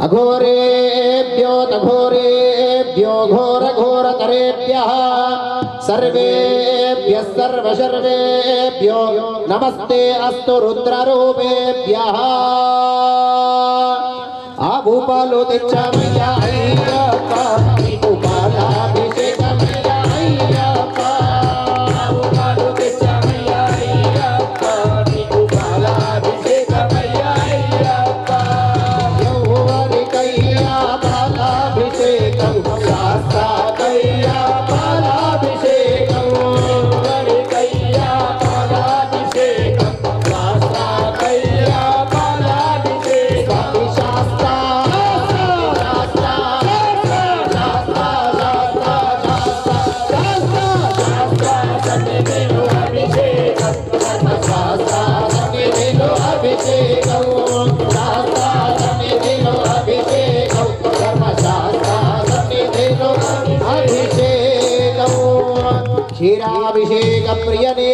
అఘోరేభ్యో తఘోరేభ్యో ఘోర ఘోరతరేభ్యః సర్వేభ్యః సర్వశర్వేభ్యో నమస్తే అస్తు రుద్రరూపేభ్యః ఆ భూపాలు తెచ్చామయ్యా అయ్యప్ప భూపాలాభిషేకమయ్యా అయ్యప్ప భూపాలు తెచ్చామయ్యా అయ్యప్ప భూపాలాభిషేకమయ్యా అయ్యప్ప యౌవనికయ్యా బాలాభిషేకం శాస్త్రకయ్యా బాలాభిషేకం యౌవనికయ్యా బాలాభిషేకం శాస్త్రకయ్యా బాలాభిషేకం శాస్త్ర క్షీరాభిషేక ప్రియనే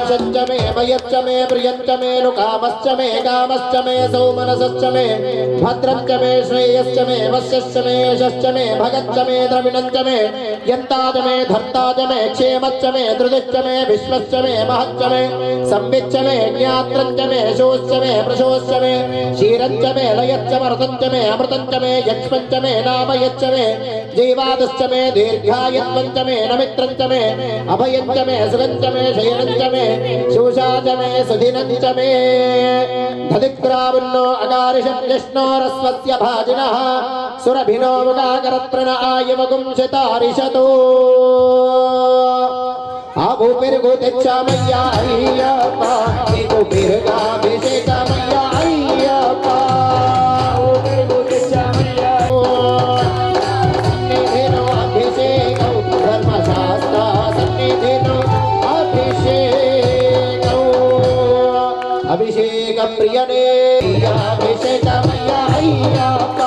शच्च मे भयच्च मे प्रियच्च मे लुकामश्च मे कामश्च मे सौमनसश्च मे भद्रच्च मे श्रेयश्च मे वश्यश्च मे यशश्च मे भगच्च मे द्रविणञ्च मे यन्ताच मे धर्ताच मे क्षेमच्च मे धृतिश्च मे विश्वश्च मे महच्च मे संविच्च मे ज्ञात्रञ्च मे शोश्च मे प्रशोश्च मे क्षीरञ्च मे लयच्च मर्तञ्च मे अमृतञ्च मे यक्ष्मञ्च मे नामयच्च मे जीवादश्च मे दीर्घायत्वञ्च मे नमित्रञ्च मे अभयञ्च मे सुगञ्च मे शयनञ्च मे शोषाच मे सुधिनञ्च मे धदिग्रावन्नो अगारिषज्ञष्णोरस्वस्य भाजिनः सुरभिनो मुगाकरत्रण आयवगुंसितारिषतो आभूपिर्गो तेच्चामय्या अय्यप्प नीकुपिर्गाभिषेकमय्या अय्यप्प आभूपिर्गो तेच्चामय्या सन्निधिनो अभिषेकौ धर्मशास्त्र सन्निधिनो अभिषेकौ अभिषेक प्रियने अभिषेकमय्या अय्यप्प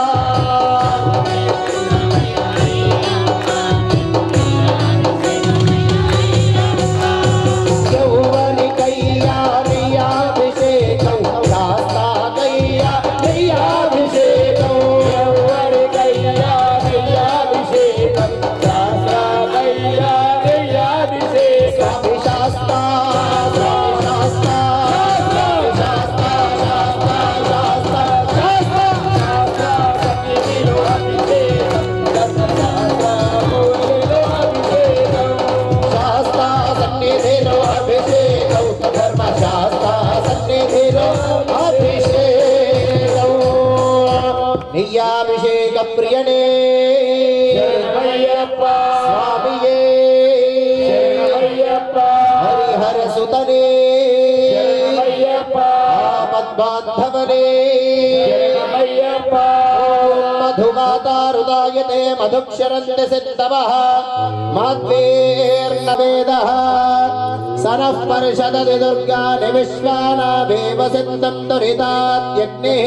अभिषेक प्रियने स्वामिये हरिहर सुतने आपद्बान्धवने मधुमातारुदायते मधुक्षरन्ति सिद्धवः माध्वेर्न वेदः सरः परिषदति दुर्गानि विश्वानावेव सिद्धं दुरिताद्यग्निः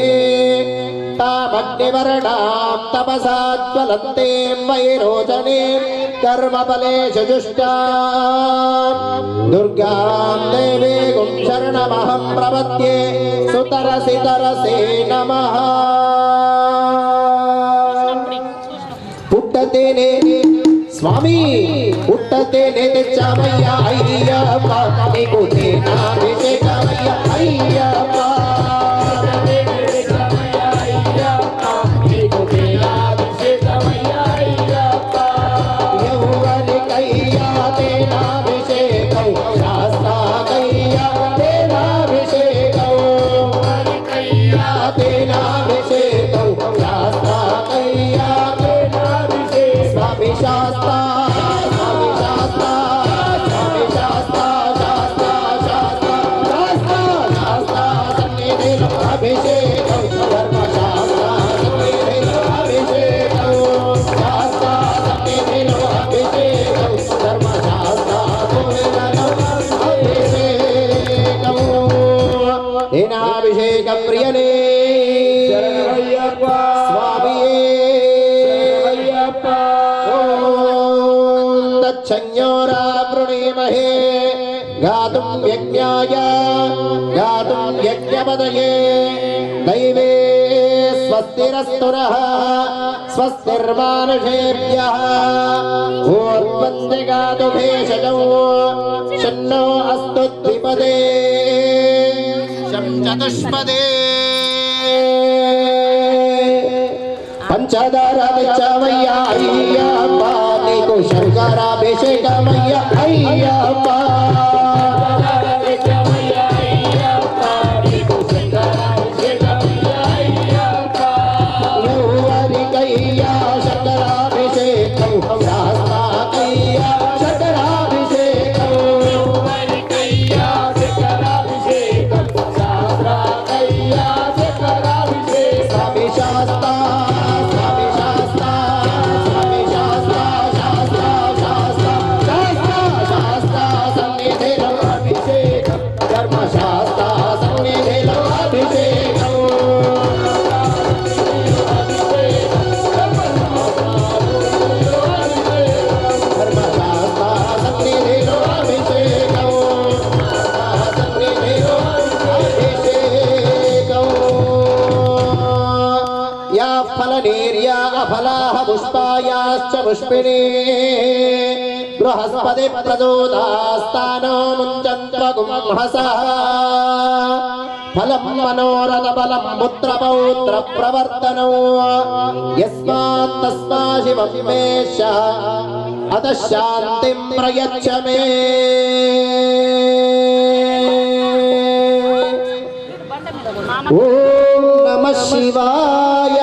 तामग्निवर्णां तपसा ज्वलन्तीं वैरोचनीं कर्मफलेषु जुष्टां दुर्गां देवीं शरणमहं प्रपद्ये सुतरसि तरसे नमः पुट्टतेने స్వామి పుట్టతేనే తెచ్చామయ్యా అయ్యప్ప నీకు తేనాభిషేకమయ్యా అయ్యప్ప ఎవరికయ్యా తేనాభిషేకం శాస్త్రాకయ్యా తేనాభిషేకం తేనాభిషేకం శాస్త్రాకయ్యా తేనాభిషేకం స్వామి శాస్త్ర స్వామి శాస్త్ర స్వామి శాస్త్ర శాస్త్ర శాస్త్ర శాస్త్ర శాస్త్ర సన్నిధిలో అభిషేకం ధర్మశాస్త్ర సన్నిధిలో అభిషేకం శాస్త్ర సన్నిధిలో అభిషేకం ధర్మశాస్త్ర అభిషేకం తేనాభిషేక ప్రియనే तच्छन्योरावृणीमहे गातुं यज्ञाय गातुं यज्ञपदये दैवे स्वस्तिरस्तुरः स्वस्तिर्मानुषेभ्यः ऊर्ध्वन्ति गातु भेषजौ शन्नो अस्तु द्विपदे शं चतुष्पदे पंचदाराभिषेकमయ్యా అయ్యప్ప నీకు శంకరాభిషేకమయ్యా అయ్యప్ప ఎవరికయ్యా శంకరాభిషేకం శాస్త్రాకయ్యా శంకరాభిషేకం ఎవరికయ్యా శంకరాభిషేకం శాస్త్రాకయ్యా శంకరాభిషేకం స్వామి శాస్త్ర फलाः पुष्पायाश्च पुष्पिणे बृहस्पति प्रदोदास्तानो मुञ्चन्त्वगुंहसः फलं मनोरथफलं पुत्रपौत्र प्रवर्तनो यस्मात् तस्मात् शिवं मेष अतः शान्तिं प्रयच्छ मे ॐ नमः शिवाय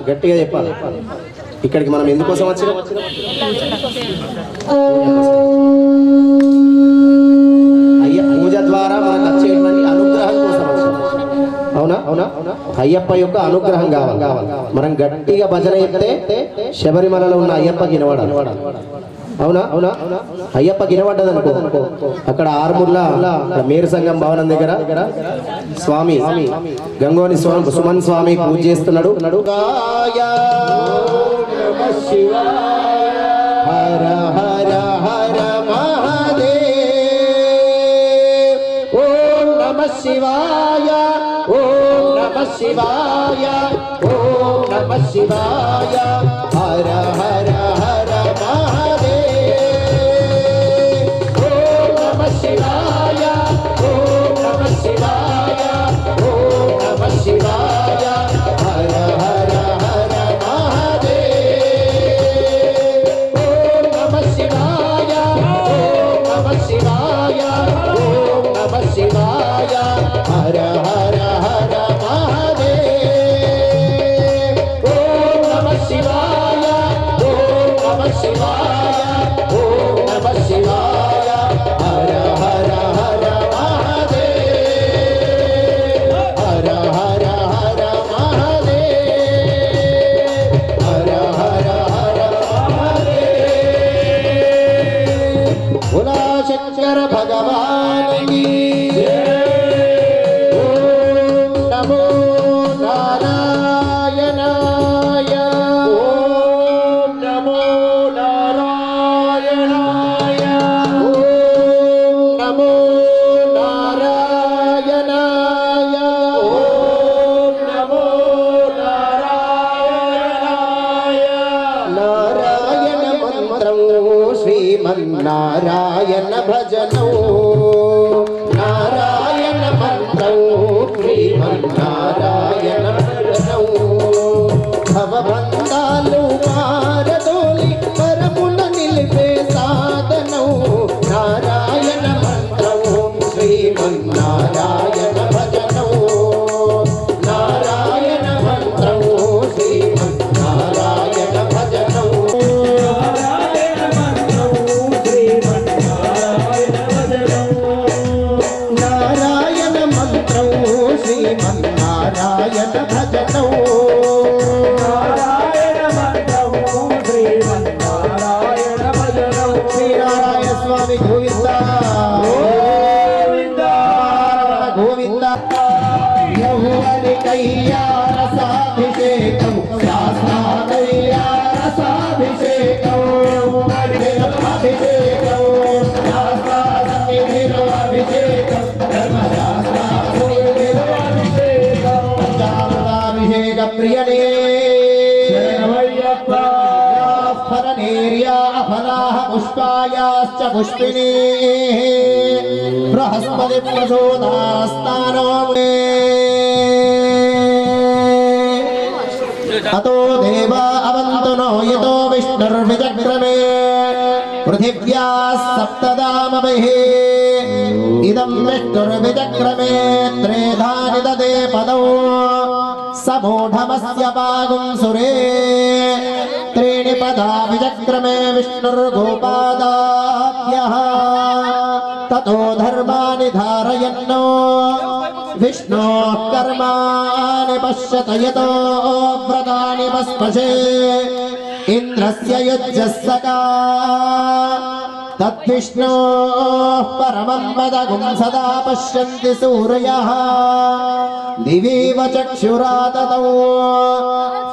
గట్టిగా చెప్పాలి ఇక్కడికి మనం ఎందుకోసం వచ్చాం అయ్యప్ప పూజ ద్వారా మనకు వచ్చేటువంటి అనుగ్రహం కోసం వచ్చాం అవునా అవునా అయ్యప్ప యొక్క అనుగ్రహం కావాలి మనం గట్టిగా భజన చెప్తే శబరిమలలో ఉన్న అయ్యప్పకి వినవాడాలి అవునా అవునా అయ్యప్ప గినబడ్డది అనుకో అక్కడ ఆర్మూర్ల మేరు సంఘం భవనం దగ్గర స్వామి గంగోని సుమన్ స్వామి పూజ చేస్తున్నాడు హర హర హర మహాదేవ్ ఓం నమః శివాయ ఓం నమః శివాయ ఓం నమః శివాయ హర హర హర మహాదేవ్ ఓం నమః శివాయ ఓం నమః శివాయ ఓం నమః శివాయ హర హర హర మహాదేవ్ ఓం నమః శివాయ ఓం నమః శివాయ ఓం నమః శివాయ హర హర హర మహాదేవ్ ఓం నమః శివాయ ఓం నమః శివాయ ఓం నమః శివాయ హర హర హర మహాదేవ్ హర హర హర మహాదేవ్ హర హర హర మహాదేవ్ భోలా శంకర భగవాన్ की ఓం నమో నారాయణాయ ఓం నమో నారాయణాయ ఓం నమో నారాయణాయ ఓం నమో నారాయణాయ నారాయణ భజనౌ నారాయణ మంత్రౌ శ్రీమన్నారాయణ భజనౌ భవబంధాలు మారదోలి పరమున నిలిపే సాధనౌ నారాయణ మంత్రౌ శ్రీమన్నారాయణ భజనౌ నారాయణ మంత్రౌ శ్రీమన్నారాయణ భజనౌ నారాయణ మంత్రౌ శ్రీమన్నారాయణ భజనౌ శ్రీనారాయణ స్వామి గోవింద గోవింద యౌవని కయ్యారసాభిషేకం శాస్త్రాకయ్యారసాభిషేకం అభిషేకం శాస్త్రాభిషేకం ధర్మశాస్త్రాభిషేక ప్రియనే ఫలనేర్యాఫలాః పుష్పాయాశ్చ పుష్పిణీ బృహస్పతి ప్రచోదయాస్తానో మే అతో దేవా అవంతు నో యతో విష్ణుర్విచక్రమే పృథివ్యాః సప్తదామభిః ఇదం విష్ణుర్విచక్రమే త్రేధాని దదే పదౌ సమూఢమస్య పాగుం సురే त्रीणि पदा विचक्रमे विष्णुर्गोपादाभ्यः ततो धर्माणि धारयन्नो विष्णोः कर्माणि पश्यत यतो व्रतानि पस्पशे इन्द्रस्य युज्यस्सका तद्विष्णोः परमं पदगुं सदा पश्यन्ति सूरयः दिवीव चक्षुराततौ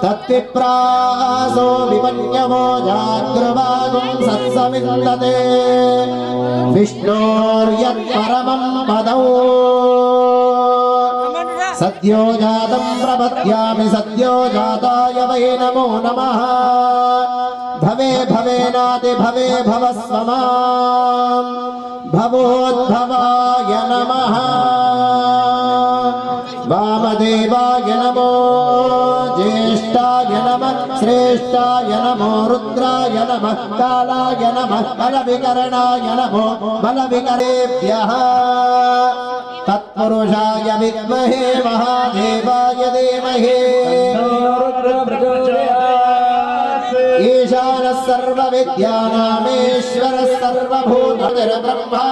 तत्विप्रासो विपन्यवो जाग्रवागुं सत्समिन्दते विष्णोर्यत्परमं पदौ सद्यो जातं प्रपद्यामि सद्यो जाताय वै नमो नमः भवे भवेनाति भवे भवस्व मां भवोद्भवाय नमः वामदेवाय नमो ज्येष्ठाय नमः श्रेष्ठाय नमो रुद्राय नमः कालाय नमः बलविकरणाय नमो बलविकरेभ्यः तत्पुरुषाय विद्महे महादेवाय धीमहि ईशानः सर्वविद्यानामेश्वरः सर्वभूतनिर्ब्रह्मा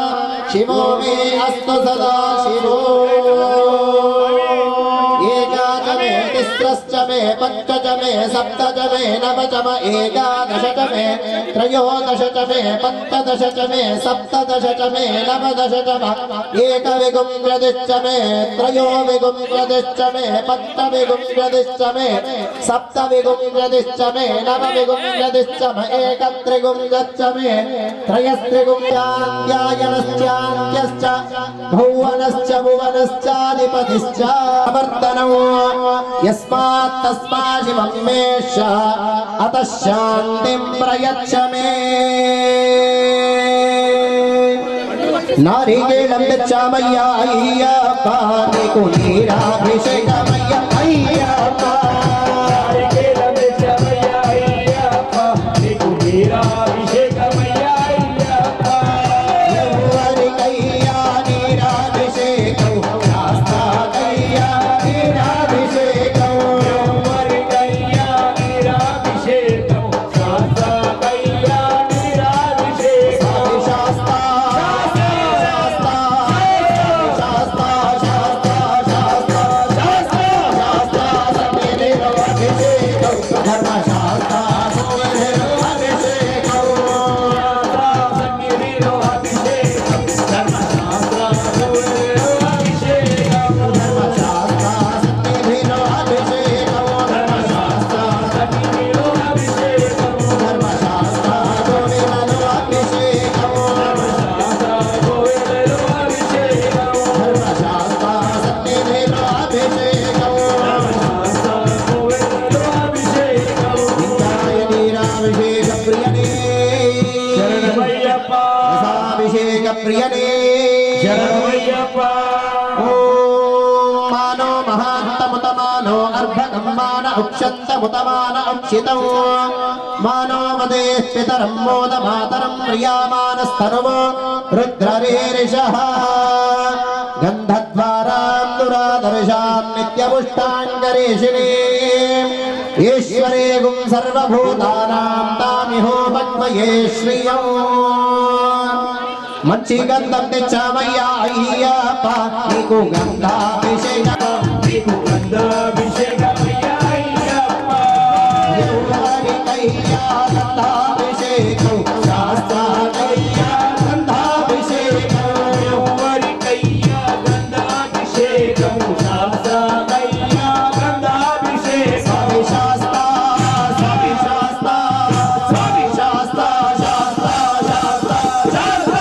शिवो मे अस्तु सदा शिवो एकाच मे तिस्रश्च मे पञ्च च मे सप्त च मे नव च मे एकादश च मे त्रयोदश च मे पञ्चदश च मे सप्तदश च मे नवदश च मे एकविंशतिश्च मे त्रयोविंशतिश्च मे पञ्चविंशतिश्च मे सप्तविंशतिश्च मे नवविंशतिश्च मे एकत्रिंशच्च मे त्रयस्त्रिंशत्यायनश्चान्त्यश्च भुवनश्च भुवनश्चाधिपतिश्च वर्तनौ यस्मात् तस्मात् शिवं मेष अतः शान्तिं प्रयच्छ मे नारिकेलं दच्चामय्या अय्यप्पा निकुनीराभिषेकमय्या अय्यप्पा नारिकेलं दच्चामय्या अय्यप्पा निकुनीराभिषेकमय्या अय्यप्पा यौवनिकय्या नीराभिषेकं शास्त्राकय्या नीराभिषेकं यौवनिकय्या नीराभिषेकं शास्त्राकय्या नीराभिषेकं शास्त्रा शास्त्रा वेग प्रियने मानो महान्तमुतमानो अर्भकम्मान उक्षन्तमुतमान उक्षितौ मानो वदे पितरं मोदमातरं प्रियामानस्तनुवो रुद्ररीरिषः गन्धद्वारां दुरादर्शां नित्यपुष्टाङ्गरेशिने ईश्वरे गुं सर्वभूतानां तामिहो भक्वये श्रियौ మంచి గంధం తెచ్చావయ్యా అయ్యప్ప నీకు గంధాభిషేకం ఎవరికయ్యా గంధాభిషేకం శాస్త్రాలయ్యా గంధాభిషేకం ఎవరికయ్యా గంధాభిషేకం శాస్త్రాలయ్యా గంధాభిషేకం స్వామి శాస్త్ర స్వామి శాస్త్ర స్వామి శాస్త్ర శాస్త్ర శాస్త్ర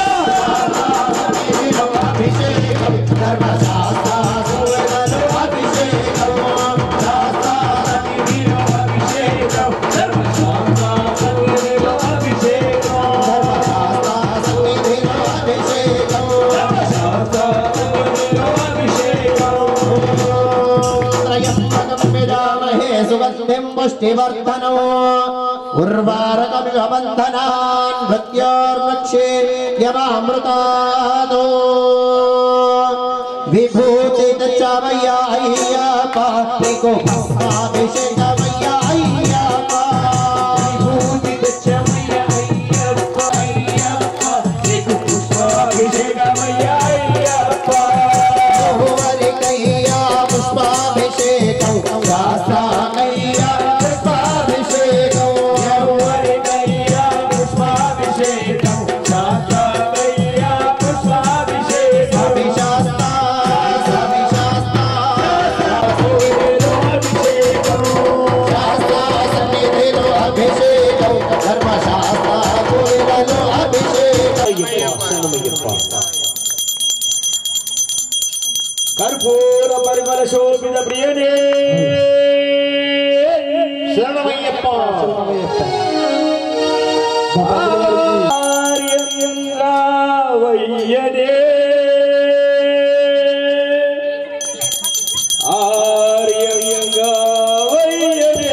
అభిషేకం ధర్మశాస్త్ర సువర్ణలో అభిషేకం శాస్త్రానికి అభిషేకం ధర్మశాస్త్ర సువర్ణలో అభిషేకం ధర్మశాస్త్ర సువర్ణలో అభిషేకం ధర్మశాస్త్ర సువర్ణలో అభిషేకం త్రయంబకం విజామహే సుగంధిం పుష్టివర్ధనో ఉర్వారకమివ బంధనాన్ భక్త్యోర్వృక్షే యమామృతాదో విభూతి తెచ్చావయ్యా అయ్యప్ప నీకు భస్మాభిషేకమయ్యా అయ్యప్ప విభూతి తెచ్చావయ్యా అయ్యప్ప అయ్యప్ప నీకు పుష్పాభిషేకమయ్యా అయ్యప్ప ఎవరికయ్యా పుష్పాభిషేకం శాస్త్రాలయ్యా పుష్పాభిషేకం ఎవరికయ్యా పుష్పాభిషేకం శాస్త్రాలయ్యా పుష్పాభిషేకం అభిశాస్త్ర శాస్త్ర సన్నిధిలో అభిషేకం ధర్మశాస్త్ర పూరిలో అభిషేకం కర్పూర పరిమళ శోభిత ప్రియనే శరణమయ్యప్ప ఆర్యంగావయ్యనే ఆర్యంగావయ్యనే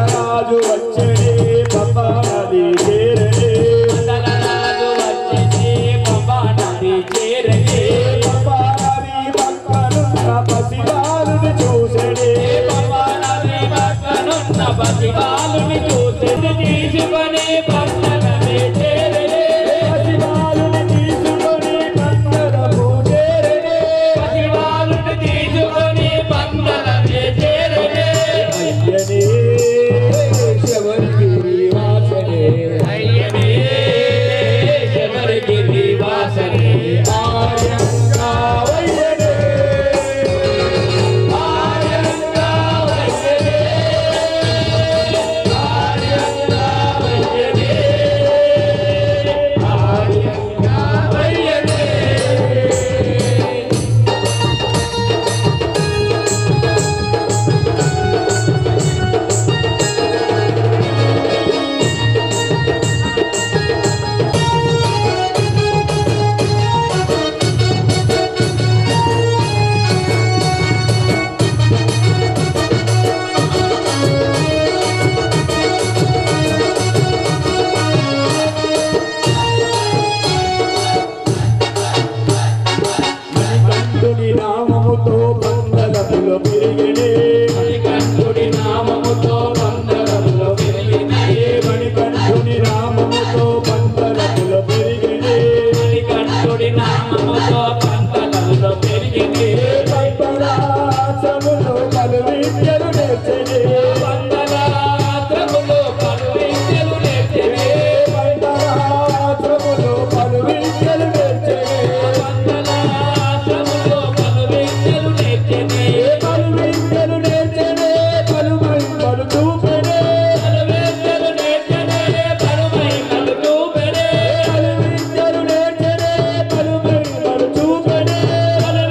రాజు వచ్చే పంబా నది చేరనే రాజు వచ్చే పంబా నది చేరనే పంబా నది పక్కనున్న పసివాలుని చూసెనే పంబా నది పక్కనున్న పసివాలుని చూసెనే తీసుకొని పక్కనమే చేరనే పసివాలుని తీసుకొని పక్కనము చేరనే పసివాలుని తీసుకొని పక్కనమే చేరనే అయ్యనే శబరిగిరి వాసనే ఆర్య ధర్మముతో పంటలలో పెరిగినే పంటరాత్రములో పలు విద్యలు నేర్చెనే పంటరాత్రములో పలు విద్యలు నేర్చెనే పంటరాత్రములో పలు విద్యలు నేర్చెనే పంటరాత్రములో పలు విద్యలు నేర్చెనే పలు విద్యలు నేర్చెనే పలుమై పలు చూపెనే పలు విద్యలు నేర్చెనే పలుమై పలు చూపెనే పలు విద్యలు నేర్చెనే పలుమై పలు చూపెనే పలు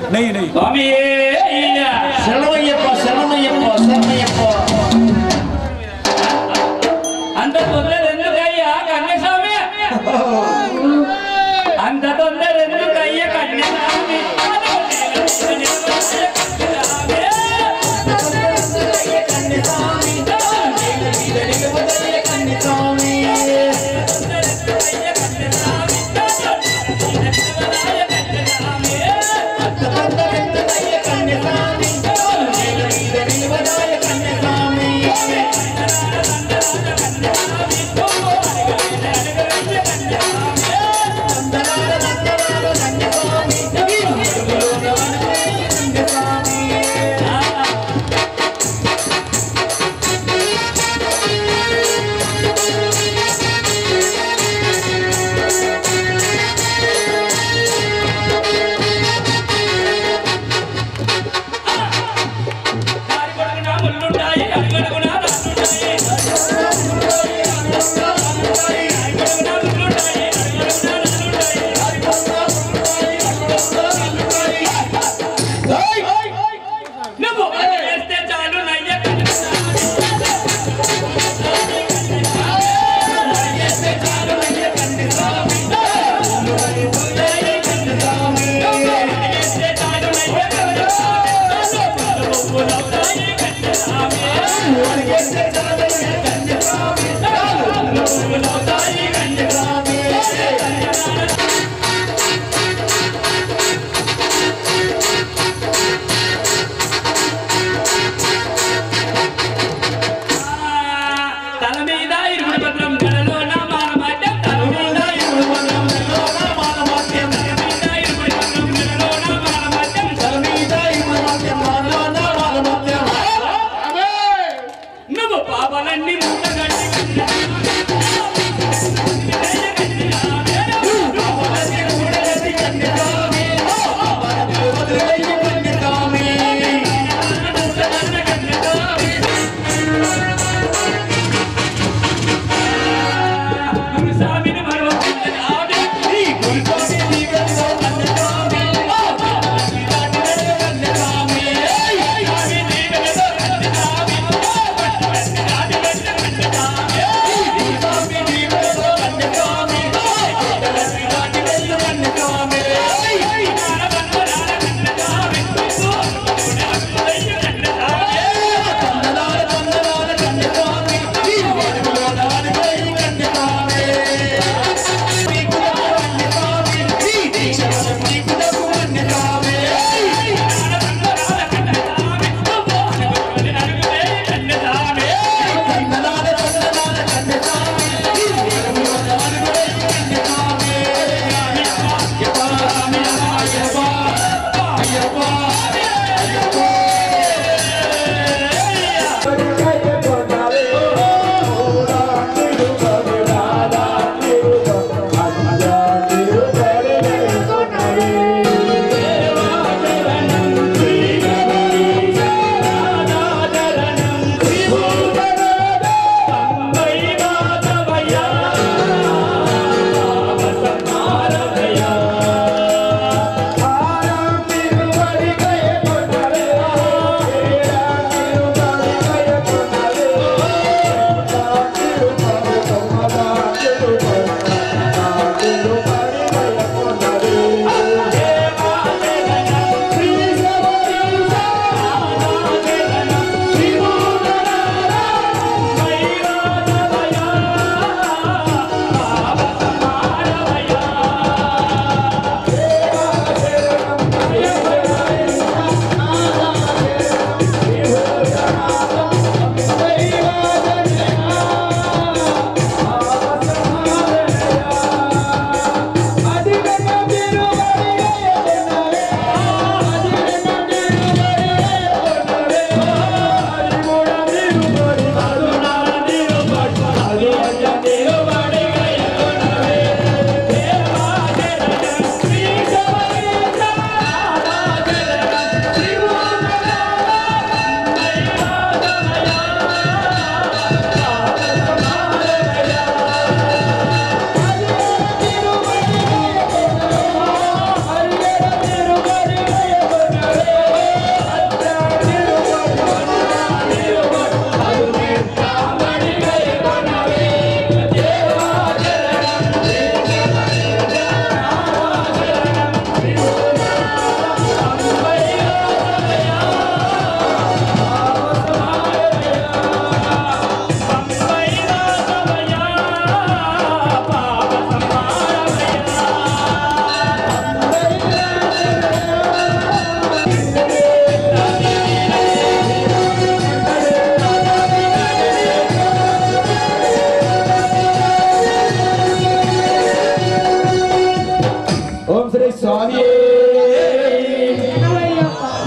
नहीं नहीं स्वामी शरणमయ్యప్ప शरणमయ్యప్ప शरणमయ్యప్ప अंत तొందరెందుకయ్యా కన్యస్వామి అంత తొందరెందుకయ్యా కన్యస్వామి కన్యస్వామి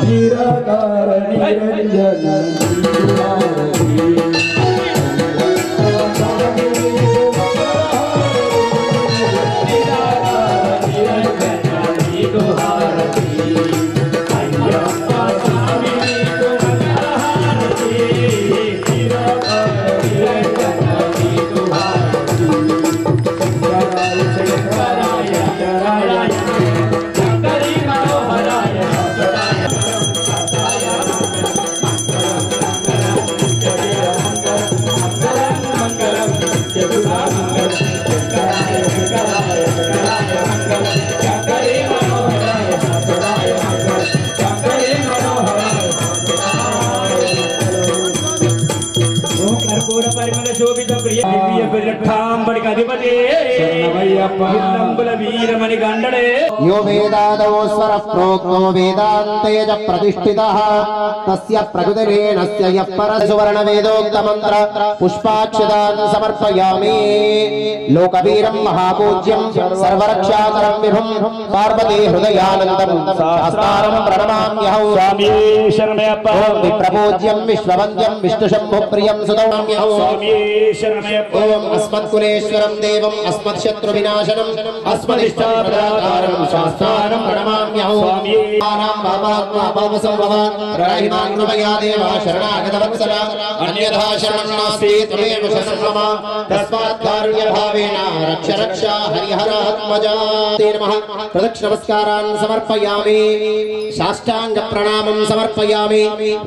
निराकार निरंजन यो वेदादौ स्वरः प्रोक्तो वेदान्तयज प्रतिष्ठितः तस्य प्रकृतिरेणस्य यः परः सुवर्णवेदोक्तमन्त्र पुष्पाक्षतान् समर्पयामि लोकवीरं महापूज्यं सर्वरक्षाकरं विभुं पार्वती हृदयानन्दं शास्तारं प्रणमाम्यहं स्वामी शरणमयप्प ओं विप्रपूज्यं विश्ववन्द्यं विष्णुशम्भुप्रियं सुदौम्यहं स्वामी शरणमयप्प ओं अस्मत्कुलेश्वरं देवं अस्मत्शत्रुविनाशनं अस्मदिष्टाप्रदातारं शास्तारं प्रणमाम्यहं स्वामी नाम बाबात्मा बाबसंभव राहिमान् कृपया देवा शरणागतवत्सल अन्यथा शरणं नास्ति त्वमेव शरणं मम तस्मात् कारुण्यभावेन रक्ष रक्ष हरिहरात्मजा ते नमः प्रदक्षिणनमस्कारान् समर्पयामि साष्टांग प्रणामं समर्पयामि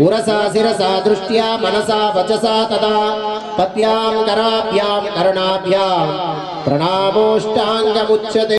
उरसा शिरसा दृष्ट्या मनसा वचसा तदा पद्यां कराभ्यां करुणाभ्यां प्रणामोष्टांगमुच्यते।